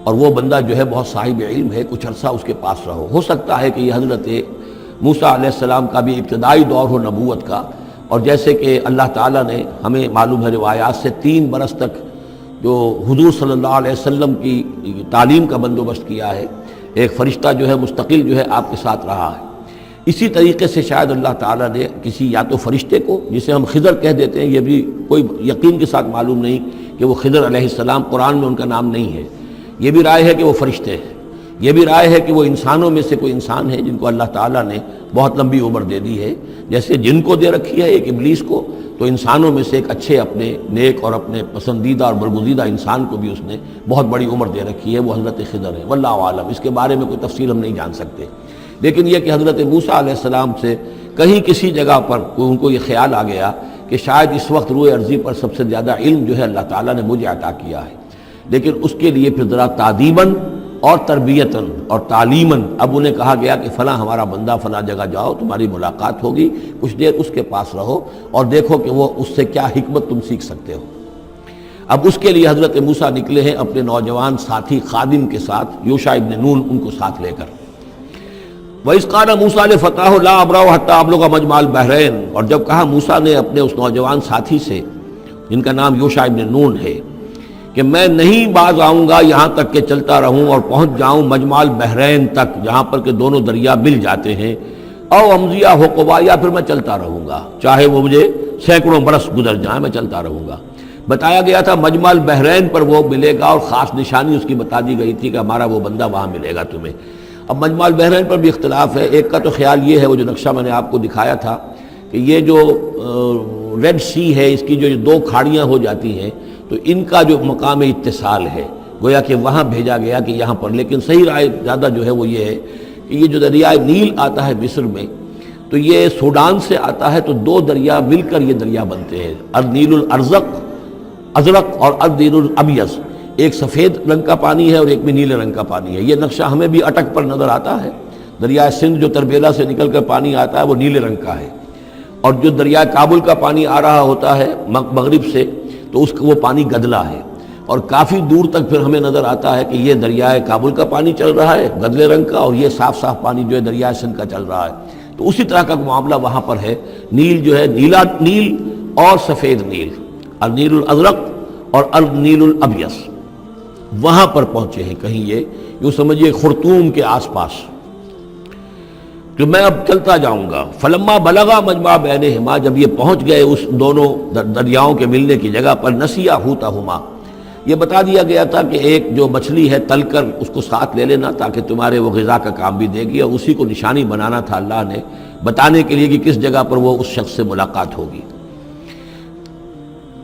اور وہ بندہ جو ہے بہت صاحب علم ہے، کچھ عرصہ اس کے پاس رہو. ہو سکتا ہے کہ یہ حضرت موسیٰ علیہ السلام کا بھی ابتدائی دور ہو نبوت کا، اور جیسے کہ اللہ تعالیٰ نے ہمیں معلوم ہے روایات سے 3 برس تک جو حضور صلی اللہ علیہ وسلم کی تعلیم کا بندوبست کیا ہے، ایک فرشتہ جو ہے مستقل جو ہے آپ کے ساتھ رہا ہے. اسی طریقے سے شاید اللہ تعالیٰ نے کسی یا تو فرشتے کو، جسے ہم خضر کہہ دیتے ہیں، یہ بھی کوئی یقین کے ساتھ معلوم نہیں کہ وہ خضر علیہ السلام، قرآن میں ان کا نام نہیں ہے. یہ بھی رائے ہے کہ وہ فرشتے ہیں، یہ بھی رائے ہے کہ وہ انسانوں میں سے کوئی انسان ہے جن کو اللہ تعالیٰ نے بہت لمبی عمر دے دی ہے. جیسے جن کو دے رکھی ہے ایک ابلیس کو، تو انسانوں میں سے ایک اچھے اپنے نیک اور اپنے پسندیدہ اور برگزیدہ انسان کو بھی اس نے بہت بڑی عمر دے رکھی ہے، وہ حضرت خضر ہے. واللہ عالم، اس کے بارے میں کوئی تفصیل ہم نہیں جان سکتے. لیکن یہ کہ حضرت موسیٰ علیہ السلام سے کہیں کسی جگہ پر ان کو یہ خیال آ گیا کہ شاید اس وقت روئے ارضی پر سب سے زیادہ علم جو ہے اللہ تعالیٰ نے مجھے عطا کیا ہے. لیکن اس کے لیے پھر ذرا تعدیباً اور تربیتاً اور تعلیماً اب انہیں کہا گیا کہ فلاں ہمارا بندہ فلاں جگہ جاؤ، تمہاری ملاقات ہوگی، کچھ دیر اس کے پاس رہو اور دیکھو کہ وہ اس سے کیا حکمت تم سیکھ سکتے ہو. اب اس کے لیے حضرت موسیٰ نکلے ہیں اپنے نوجوان ساتھی خادم کے ساتھ، یوشع ابن نون ان کو ساتھ لے کر. وَإِذْ قَالَ مُوسَىٰ لِفَتَاهُ لَا أَبْرَحُ حَتَّىٰ أَبْلُغَ مَجْمَعَ الْبَحْرَيْنِ. اور جب کہا موسیٰ نے اپنے اس نوجوان ساتھی سے جن کا نام یوشع ابن نون ہے کہ میں نہیں باز آؤں گا یہاں تک کہ چلتا رہوں اور پہنچ جاؤں مجمع البحرین تک، جہاں پر کہ دونوں دریا مل جاتے ہیں، او امضی حقبا، یا پھر میں چلتا رہوں گا چاہے وہ مجھے سینکڑوں برس گزر جائیں، میں چلتا رہوں گا. بتایا گیا تھا مجمع البحرین پر وہ ملے گا، اور خاص نشانی اس کی بتا دی گئی تھی کہ ہمارا وہ بندہ وہاں ملے گا تمہیں. اب مجمع البحرین پر بھی اختلاف ہے. ایک کا تو خیال یہ ہے، وہ جو نقشہ میں نے آپ کو دکھایا تھا، کہ یہ جو ریڈ سی ہے، اس کی جو 2 کھاڑیاں ہو جاتی ہیں، تو ان کا جو مقام اتصال ہے گویا کہ وہاں بھیجا گیا کہ یہاں پر. لیکن صحیح رائے زیادہ جو ہے وہ یہ ہے کہ یہ جو دریائے نیل آتا ہے مصر میں، تو یہ سوڈان سے آتا ہے، تو 2 دریا مل کر یہ دریا بنتے ہیں، النیل الازرق اور النیل الابیض. ایک سفید رنگ کا پانی ہے اور ایک میں نیلے رنگ کا پانی ہے. یہ نقشہ ہمیں بھی اٹک پر نظر آتا ہے. دریائے سندھ جو تربیلا سے نکل کر پانی آتا ہے وہ نیلے رنگ کا ہے، اور جو دریائے کابل کا پانی آ رہا ہوتا ہے مغرب سے، تو اس کا وہ پانی گدلا ہے. اور کافی دور تک پھر ہمیں نظر آتا ہے کہ یہ دریائے کابل کا پانی چل رہا ہے گدلے رنگ کا، اور یہ صاف صاف پانی جو ہے دریائے سندھ کا چل رہا ہے. تو اسی طرح کا معاملہ وہاں پر ہے. نیل جو ہے نیلا نیل اور سفید نیل، النیل الازرق اور النیل الابیض، وہاں پر پہنچے ہیں. کہیں یہ یوں سمجھیے خرطوم کے آس پاس. تو میں اب چلتا جاؤں گا. فلما بلغا مجمع بینہما، جب یہ پہنچ گئے اس دونوں دریاؤں کے ملنے کی جگہ پر، نسیا حوتہما، یہ بتا دیا گیا تھا کہ ایک جو مچھلی ہے تل کر اس کو ساتھ لے لینا تاکہ تمہارے وہ غذا کا کام بھی دے گی، اور اسی کو نشانی بنانا تھا اللہ نے بتانے کے لیے کہ کس جگہ پر وہ اس شخص سے ملاقات ہوگی.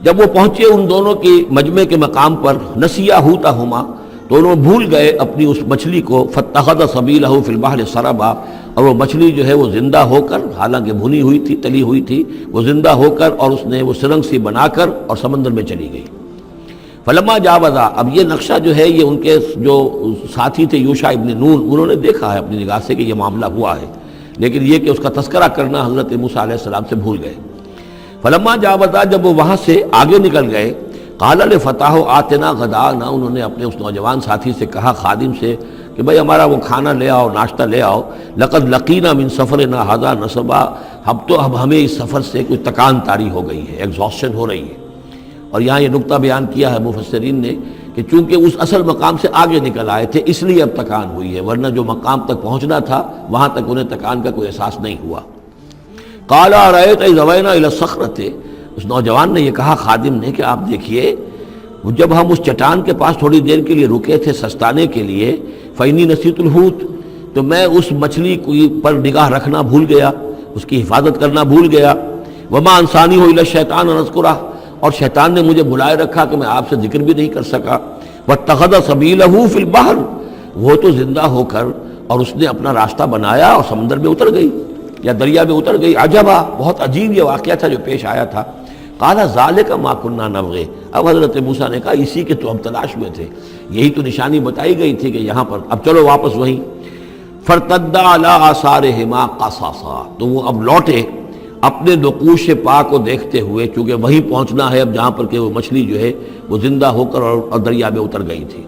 جب وہ پہنچے ان دونوں کی مجمع کے مقام پر، نسیا حوتہما، دونوں بھول گئے اپنی اس مچھلی کو. فاتخذ سبیلہ فی البحر سربا، اور وہ مچھلی جو ہے وہ زندہ ہو کر، حالانکہ بھنی ہوئی تھی تلی ہوئی تھی، وہ زندہ ہو کر اور اس نے وہ سرنگ سی بنا کر اور سمندر میں چلی گئی. فلما جاوزا، اب یہ نقشہ جو ہے یہ ان کے جو ساتھی تھے یوشع ابن نون، انہوں نے دیکھا ہے اپنی نگاہ سے کہ یہ معاملہ ہوا ہے، لیکن یہ کہ اس کا تذکرہ کرنا حضرت موسیٰ علیہ السلام سے بھول گئے. فلما جاوزا، جب وہ وہاں سے آگے نکل گئے، قال لفتاه آتنا غداءنا، انہوں نے اپنے اس نوجوان ساتھی سے کہا، خادم سے، کہ بھائی ہمارا وہ کھانا لے آؤ، ناشتہ لے آؤ. لقد لقینا من سفرنا ھذا نصبا، اب ہمیں اس سفر سے کوئی تکان طاری ہو گئی ہے، ایگزاسشن ہو رہی ہے. اور یہاں یہ نقطہ بیان کیا ہے مفسرین نے کہ چونکہ اس اصل مقام سے آگے نکل آئے تھے اس لیے اب تکان ہوئی ہے، ورنہ جو مقام تک پہنچنا تھا وہاں تک انہیں تکان کا کوئی احساس نہیں ہوا. قال ارأيت إذ أوينا إلى الصخرة، اس نوجوان نے یہ کہا خادم نے کہ آپ دیکھیے جب ہم اس چٹان کے پاس تھوڑی دیر کے لیے رکے تھے سستانے کے لیے، فَإِنِّي نَسِيتُ الْحُوتَ، تو میں اس مچھلی پر نگاہ رکھنا بھول گیا، اس کی حفاظت کرنا بھول گیا۔ وَمَا أَنسَانِيهُ إِلَّا الشَّيْطَانُ أَنْ أَذْكُرَهُ، اور شیطان نے مجھے بلائے رکھا کہ میں آپ سے ذکر بھی نہیں کر سکا۔ وَاتَّخَذَ سَبِيلَهُ فِي الْبَحْرِ، وہ تو زندہ ہو کر اور اس نے اپنا راستہ بنایا اور سمندر میں اتر گئی یا دریا میں اتر گئی۔ عجبا، بہت عجیب یہ واقعہ تھا جو پیش آیا تھا۔ قال ذالک ما کنا نبغی، اب حضرت موسیٰ نے کہا اسی کے تو ہم تلاش میں تھے، یہی تو نشانی بتائی گئی تھی کہ یہاں پر، اب چلو واپس وہیں۔ فارتدا علی آثارہما قصصا، تو وہ اب لوٹے اپنے نقوش پا کو دیکھتے ہوئے، چونکہ وہیں پہنچنا ہے اب جہاں پر کہ وہ مچھلی جو ہے وہ زندہ ہو کر اور دریا میں اتر گئی تھی۔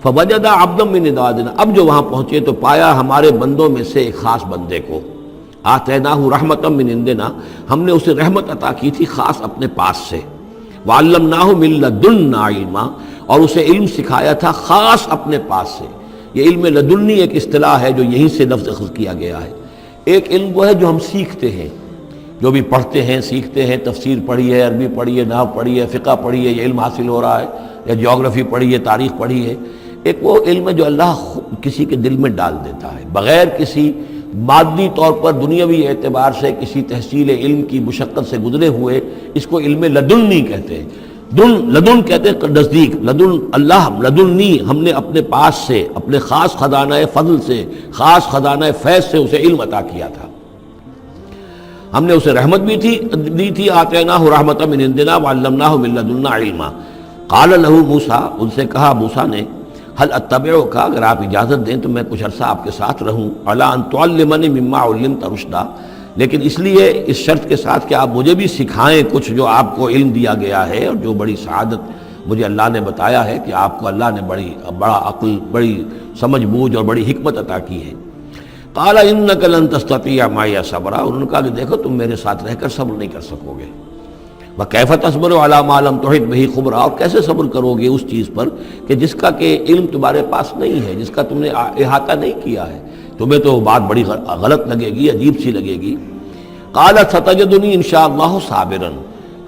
فوجد عبدا من عبادنا، اب جو وہاں پہنچے تو پایا ہمارے بندوں میں سے ایک خاص بندے کو، آتیناہ رحمتا من عندنا، ہم نے اسے رحمت عطا کی تھی خاص اپنے پاس سے، وعلمناہ من لدنا علما، اور اسے علم سکھایا تھا خاص اپنے پاس سے۔ یہ علم لدنی ایک اصطلاح ہے جو یہیں سے لفظ اخذ کیا گیا ہے۔ ایک علم وہ ہے جو ہم سیکھتے ہیں، جو بھی پڑھتے ہیں سیکھتے ہیں، تفسیر پڑھی ہے، عربی پڑھی ہے، نحو پڑھی ہے، فقہ پڑھی ہے، یہ علم حاصل ہو رہا ہے، یا جیوگرافی پڑھی ہے، تاریخ پڑھی ہے۔ ایک وہ علم ہے جو اللہ کسی کے دل میں ڈال دیتا ہے بغیر کسی مادی طور پر دنیاوی اعتبار سے کسی تحصیل علم کی مشقت سے گزرے ہوئے، اس کو علم لدنی کہتے ہیں۔ لدن کہتے ہیں نزدیک، لدن اللہ، لدنی ہم نے اپنے پاس سے، اپنے خاص خزانہ فضل سے، خاص خزانہ فیض سے اسے علم عطا کیا تھا۔ ہم نے اسے رحمت بھی دی تھی، آتیناہ رحمۃ من عندنا وعلمناہ من لدنا علما۔ قال لہ موسیٰ، ان سے کہا موسیٰ نے، حل اتبعک، اگر آپ اجازت دیں تو میں کچھ عرصہ آپ کے ساتھ رہوں، علی ان تعلمنی مما علمت رشدا، لیکن اس لیے اس شرط کے ساتھ کہ آپ مجھے بھی سکھائیں کچھ جو آپ کو علم دیا گیا ہے، اور جو بڑی سعادت مجھے اللہ نے بتایا ہے کہ آپ کو اللہ نے بڑا عقل، بڑی سمجھ بوجھ اور بڑی حکمت عطا کی ہے۔ قال انک لن تستطیع معی صبرا، انہوں نے کہا کہ دیکھو تم میرے ساتھ رہ کر صبر نہیں کر سکو گے۔ وَكَيْفَ تَصْبِرُ عَلَىٰ مَا لَمْ تُحِطْ بِهِ خُبْرًا، اور کیسے صبر کرو گے اس چیز پر کہ جس کا کہ علم تمہارے پاس نہیں ہے، جس کا تم نے احاطہ نہیں کیا ہے، تمہیں تو بات بڑی غلط لگے گی، عجیب سی لگے گی۔ قَالَ سَتَجِدُنِي إِن شَاءَ اللَّهُ صَابِرًا،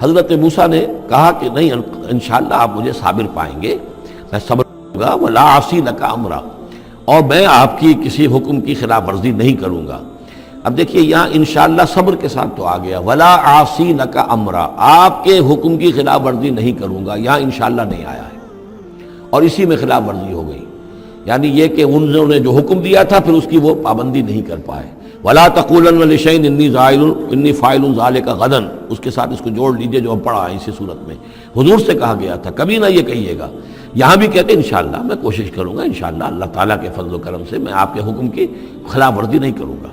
حضرت موسیٰ نے کہا کہ نہیں، انشاءاللہ آپ مجھے صابر پائیں گے، میں صبر کروں گا، وَلَا أَعْصِي لَكَ أَمْرًا، اور میں آپ کی کسی حکم کی خلاف ورزی نہیں کروں گا۔ اب دیکھیے یہاں انشاءاللہ صبر کے ساتھ تو آ گیا، ولا عاصی لک امرا، آپ کے حکم کی خلاف ورزی نہیں کروں گا، یہاں انشاءاللہ نہیں آیا ہے، اور اسی میں خلاف ورزی ہو گئی، یعنی یہ کہ انہوں نے جو حکم دیا تھا پھر اس کی وہ پابندی نہیں کر پائے۔ ولا تقولن لشیء انی فاعل ذلک غدا، اس کے ساتھ اس کو جوڑ لیجئے جو ہم پڑھا ہے اسی صورت میں، حضور سے کہا گیا تھا کبھی نہ یہ کہیے گا، یہاں بھی کہتے ہیں انشاءاللہ میں کوشش کروں گا، انشاءاللہ اللہ تعالیٰ کے فضل و کرم سے میں آپ کے حکم کی خلاف ورزی نہیں کروں گا۔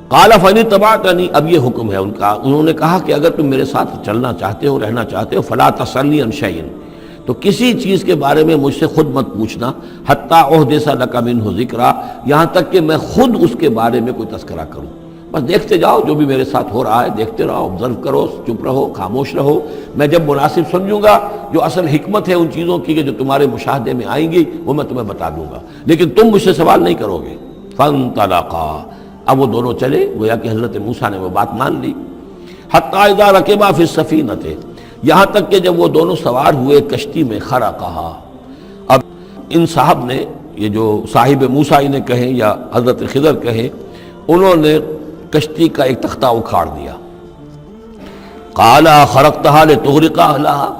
قال فإن اتبعتنی، اب یہ حکم ہے ان کا، انہوں نے کہا کہ اگر تم میرے ساتھ چلنا چاہتے ہو، رہنا چاہتے ہو، فلا تسألنی عن شیء، تو کسی چیز کے بارے میں مجھ سے خود مت پوچھنا، حتی احدث لک منہ ذکرا، یہاں تک کہ میں خود اس کے بارے میں کوئی تذکرہ کروں، بس دیکھتے جاؤ جو بھی میرے ساتھ ہو رہا ہے، دیکھتے رہو، آبزرو کرو، چپ رہو، خاموش رہو، میں جب مناسب سمجھوں گا جو اصل حکمت ہے ان چیزوں کی کہ جو تمہارے مشاہدے میں آئیں گی وہ میں تمہیں بتا دوں گا، لیکن تم مجھ سے سوال نہیں کرو گے۔ فانطلقا، اب وہ دونوں چلے، گویا کہ حضرت موسیٰ نے وہ بات مان لی۔ حتی اذا رکبا فی السفینۃ، یہاں تک کہ جب وہ دونوں سوار ہوئے کشتی میں، خرقہا، اب ان صاحب نے، یہ جو صاحب موسیٰ انہیں کہیں یا حضرت خضر کہیں، انہوں نے کشتی کا ایک تختہ اکھاڑ دیا۔ قال خرقتہا لتغرق اہلہا،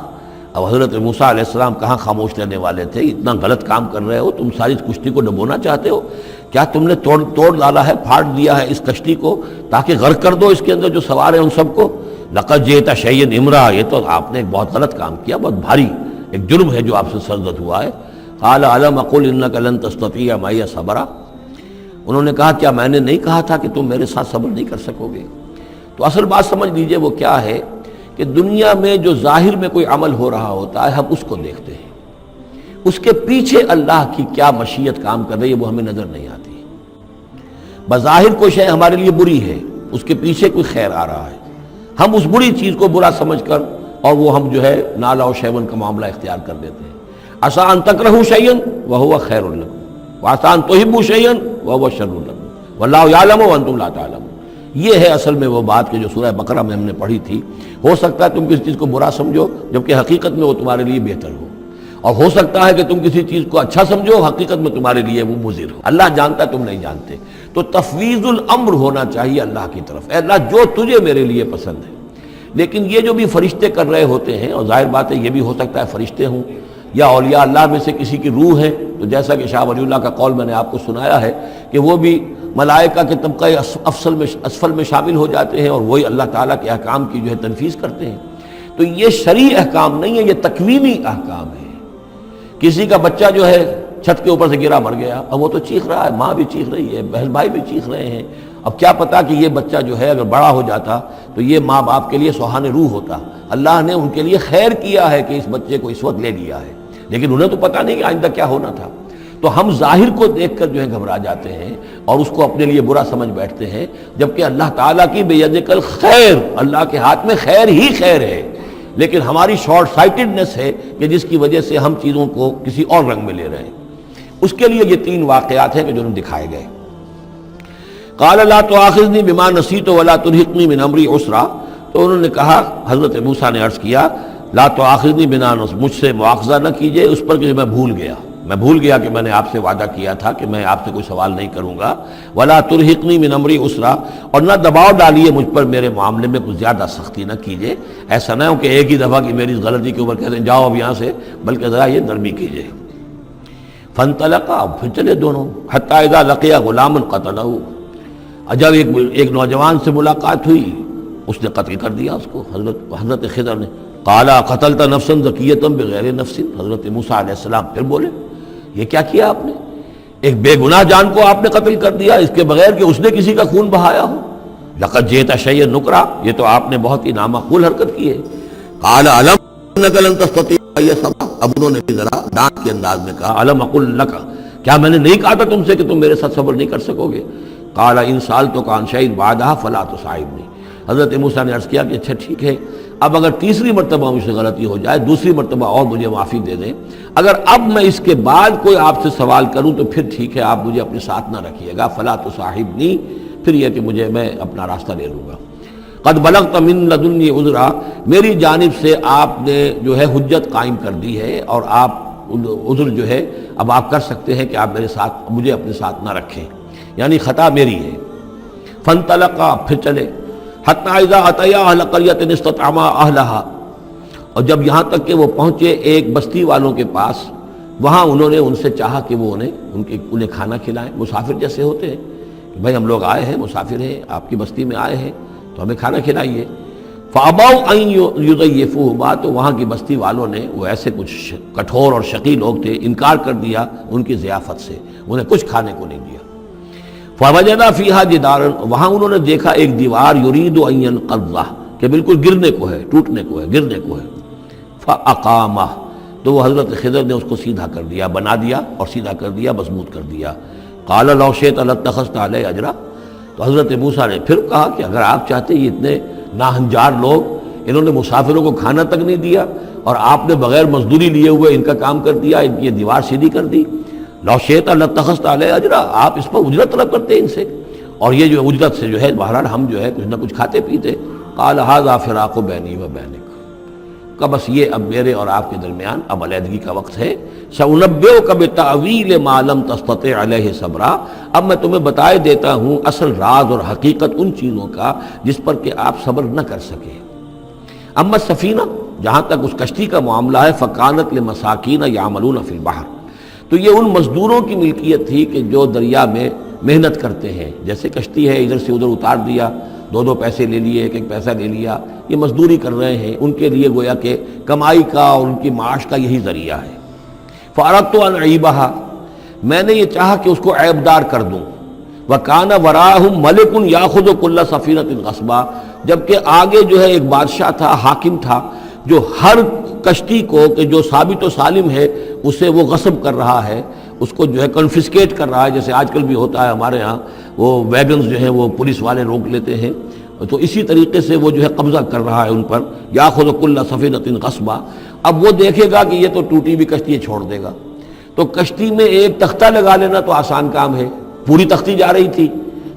اب حضرت موسیٰ علیہ السلام کہاں خاموش رہنے والے تھے، اتنا غلط کام کر رہے ہو، تم ساری کشتی کو ڈبونا چاہتے ہو، کیا تم نے توڑ ڈالا ہے، پھاڑ دیا ہے اس کشتی کو تاکہ غرق کر دو اس کے اندر جو سوار ہیں ان سب کو؟ لقد جئت شیئا امرا، یہ تو آپ نے ایک بہت غلط کام کیا، بہت بھاری ایک جرم ہے جو آپ سے سرزد ہوا ہے۔ قال الم اقل انک لن تستطیع معی صبرا، انہوں نے کہا کیا میں نے نہیں کہا تھا کہ تم میرے ساتھ صبر نہیں کر سکو گے؟ تو اصل بات سمجھ لیجئے وہ کیا ہے کہ دنیا میں جو ظاہر میں کوئی عمل ہو رہا ہوتا ہے ہم اس کو دیکھتے ہیں، اس کے پیچھے اللہ کی کیا مشیت کام کر رہی ہے وہ ہمیں نظر نہیں آتی۔ بظاہر کوئی شے ہمارے لیے بری ہے، اس کے پیچھے کوئی خیر آ رہا ہے، ہم اس بری چیز کو برا سمجھ کر اور وہ ہم جو ہے نالا و شیون کا معاملہ اختیار کر دیتے ہیں۔ عسیٰ ان تکرہوا شیئا وہو خیر لکم وعسیٰ ان تحبوا شیئا وہو شر لکم واللہ یعلم وانتم لا تعلمون، یہ ہے اصل میں وہ بات کہ جو سورہ بقرہ میں ہم نے پڑھی تھی. ہو سکتا ہے تم کسی چیز کو برا سمجھو جبکہ حقیقت میں وہ تمہارے لیے بہتر ہو، اور ہو سکتا ہے کہ تم کسی چیز کو اچھا سمجھو حقیقت میں تمہارے لیے وہ مضر ہو. اللہ جانتا ہے تم نہیں جانتے. تو تفویض الامر ہونا چاہیے اللہ کی طرف، اے اللہ جو تجھے میرے لیے پسند ہے. لیکن یہ جو بھی فرشتے کر رہے ہوتے ہیں، اور ظاہر بات ہے یہ بھی ہو سکتا ہے فرشتے ہوں یا اولیاء اللہ میں سے کسی کی روح ہے، تو جیسا کہ شاہ ولی اللہ کا قول میں نے آپ کو سنایا ہے کہ وہ بھی ملائکہ کے طبقہ اسفل میں شامل ہو جاتے ہیں اور وہی اللہ تعالیٰ کے احکام کی جو ہے تنفیذ کرتے ہیں. تو یہ شرعی احکام نہیں ہے، یہ تکوینی احکام ہے. کسی کا بچہ جو ہے چھت کے اوپر سے گرا مر گیا، اب وہ تو چیخ رہا ہے، ماں بھی چیخ رہی ہے، بہن بھائی بھی چیخ رہے ہیں. اب کیا پتا کہ یہ بچہ جو ہے اگر بڑا ہو جاتا تو یہ ماں باپ کے لیے سوہان روح ہوتا. اللہ نے ان کے لیے خیر کیا ہے کہ اس بچے کو اس وقت لے لیا ہے، لیکن انہیں تو پتہ نہیں کہ آئندہ کیا ہونا تھا. تو ہم ظاہر کو دیکھ کر جو ہے گھبرا جاتے ہیں اور اس کو اپنے لیے برا سمجھ بیٹھتے ہیں، جبکہ اللہ تعالیٰ کی بیدک الخیر، اللہ کے ہاتھ میں خیر ہی خیر ہے. لیکن ہماری شارٹ سائٹڈنس ہے کہ جس کی وجہ سے ہم چیزوں کو کسی اور رنگ میں لے رہے ہیں. اس کے لیے یہ 3 واقعات ہیں کہ جو دکھائے گئے. قال لا تؤاخذنی بما نسیت ولا ترهقنی من امری عسرا. تو انہوں نے کہا، حضرت موسیٰ نے عرض کیا لا تؤاخذنی بما نسیت، مجھ سے مواخذہ نہ کیجئے اس پر کہ میں بھول گیا کہ میں نے آپ سے وعدہ کیا تھا کہ میں آپ سے کوئی سوال نہیں کروں گا. ولا ترهقنی من امری عسرا، اور نہ دباؤ ڈالیے مجھ پر میرے معاملے میں کچھ زیادہ سختی نہ کیجئے. ایسا نہ ہو کہ ایک ہی دفعہ کی میری غلطی کے اوپر کہتے ہیں جاؤ اب یہاں سے، بلکہ ذرا یہ نرمی کیجئے. فانطلقا، پھر چلے دونوں، حتی اذا لقیا غلاما قتلہ. جب ایک نوجوان سے ملاقات ہوئی اس نے قتل کر دیا اس کو، حضرت خضر نے. قال قتلت نفسا زکیۃ بغیر نفس. حضرت موسیٰ علیہ السلام پھر بولے یہ کیا کیا آپ نے؟ ایک بے گناہ جان کو آپ نے قتل کر دیا اس کے بغیر کہ اس نے کسی کا خون بہایا ہو. لقد جئت شیئا نکرا، یہ تو آپ نے بہت ہی نامعقول حرکت کی ہے. قال علم انک لن تستطيع معي صبرا. اب انہوں نے بھی ذرا ڈانٹ کے انداز میں کہا علم اقل لک، کیا میں نے نہیں کہا تھا تم سے کہ تم میرے ساتھ صبر نہیں کر سکو گے؟ قال ان سالتک عن شیء بعدها فلا تصاحبنی. حضرت موسیٰ نے عرض کیا کہ اچھا ٹھیک ہے، اب اگر تیسری مرتبہ مجھ سے غلطی ہو جائے، دوسری مرتبہ اور مجھے معافی دے دیں. اگر اب میں اس کے بعد کوئی آپ سے سوال کروں تو پھر ٹھیک ہے، آپ مجھے اپنے ساتھ نہ رکھیے گا. فلا تصاحبنی، پھر یہ کہ میں اپنا راستہ لے لوں گا. قد بلغت من لدنی عذرا، میری جانب سے آپ نے جو ہے حجت قائم کر دی ہے اور آپ عذر جو ہے اب آپ کر سکتے ہیں کہ آپ مجھے اپنے ساتھ نہ رکھیں، یعنی خطا میری ہے. فانطلقا، پھر چلے. حتی اذا اتیا اہل قریۃ استطعما اہلہا، اور جب یہاں تک کہ وہ پہنچے ایک بستی والوں کے پاس، وہاں انہوں نے ان سے چاہا کہ وہ انہیں کھانا کھلائیں. مسافر جیسے ہوتے ہیں کہ بھائی ہم لوگ آئے ہیں، مسافر ہیں، آپ کی بستی میں آئے ہیں تو ہمیں کھانا کھلائیے. فابوا ان یضیفوہما، تو وہاں کی بستی والوں نے، وہ ایسے کچھ کٹھور اور شقی لوگ تھے، انکار کر دیا ان کی ضیافت سے، انہیں کچھ کھانے کو نہیں دیا. فوجد فیہا جدارا، وہاں انہوں نے دیکھا ایک دیوار، یرید ان ینقضہ، کہ بالکل گرنے کو ہے، ٹوٹنے کو ہے، گرنے کو ہے. فاقامہ، تو وہ حضرت خضر نے اس کو سیدھا کر دیا، بنا دیا اور سیدھا کر دیا، مضبوط کر دیا. قال لو شئت لاتخذت علیہ اجرا. تو حضرت موسیٰ نے پھر کہا کہ اگر آپ چاہتے، یہ اتنے ناہنجار لوگ، انہوں نے مسافروں کو کھانا تک نہیں دیا اور آپ نے بغیر مزدوری لیے ہوئے ان کا کام کر دیا، ان کی دیوار سیدھی کر دی. لو شئت لاتخذت علیہ اجرا، آپ اس پر اجرت طلب کرتے ان سے، اور یہ جو اجرت سے جو ہے بہرحال ہم جو ہے کچھ نہ کچھ کھاتے پیتے. قال ھذا فراق بینی و بینک، کہ بس یہ اب میرے اور آپ کے درمیان اب علیحدگی کا وقت ہے. سأنبئک بتأویل ما لم تستطع علیہ صبرا، اب میں تمہیں بتائے دیتا ہوں اصل راز اور حقیقت ان چیزوں کا جس پر کہ آپ صبر نہ کر سکے. اما السفینہ، جہاں تک اس کشتی کا معاملہ ہے، فکانت لمساکین یعملون فی البحر، تو یہ ان مزدوروں کی ملکیت تھی کہ جو دریا میں محنت کرتے ہیں. جیسے کشتی ہے، ادھر سے ادھر اتار دیا، 2 پیسے لے لیے، ایک پیسہ لے لیا، یہ مزدوری کر رہے ہیں. ان کے لیے گویا کہ کمائی کا اور ان کی معاش کا یہی ذریعہ ہے. فاردت ان اعیبھا، میں نے یہ چاہا کہ اس کو عیب دار کر دوں. وکان وراءہم ملک یاخذ کل سفینۃ غصبا، جبکہ آگے جو ہے ایک بادشاہ تھا، حاکم تھا، جو ہر کشتی کو کہ جو ثابت و سالم ہے اسے وہ غصب کر رہا ہے، اس کو جو ہے کنفسکیٹ کر رہا ہے. جیسے آج کل بھی ہوتا ہے ہمارے ہاں، وہ ویگنز جو ہیں وہ پولیس والے روک لیتے ہیں، تو اسی طریقے سے وہ جو ہے قبضہ کر رہا ہے ان پر. یاخذ کل سفینۃ غصبا، اب وہ دیکھے گا کہ یہ تو ٹوٹی بھی کشتی چھوڑ دے گا. تو کشتی میں ایک تختہ لگا لینا تو آسان کام ہے، پوری تختی جا رہی تھی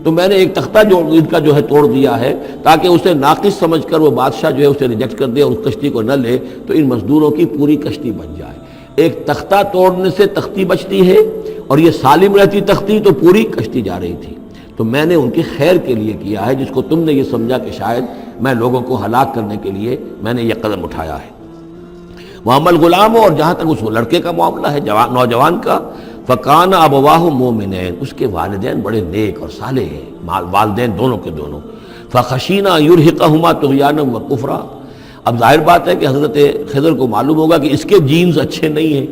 تو میں نے ایک تختہ جو ان کا جو ہے توڑ دیا ہے تاکہ اسے ناقص سمجھ کر وہ بادشاہ جو ہے اسے ریجیکٹ کر دے اور اس کشتی کو نہ لے، تو ان مزدوروں کی پوری کشتی بن جائے۔ ایک تختہ توڑنے سے تختی بچتی ہے، اور یہ سالم رہتی تختی تو پوری کشتی جا رہی تھی۔ تو میں نے ان کی خیر کے لیے کیا ہے، جس کو تم نے یہ سمجھا کہ شاید میں لوگوں کو ہلاک کرنے کے لیے میں نے یہ قدم اٹھایا ہے۔ وَأَمَّا الْغُلَامُ، اور جہاں تک اس لڑکے کا معاملہ ہے، نوجوان کا، فَكَانَ أَبَوَاهُ مُؤْمِنَيْنِ، اس کے والدین بڑے نیک اور صالح ہیں، والدین دونوں کے دونوں۔ فَخَشِينَا أَن يُرْهِقَهُمَا طُغْيَانًا وَكُفْرًا، اب ظاہر بات ہے کہ حضرت خضر کو معلوم ہوگا کہ اس کے جینز اچھے نہیں ہیں،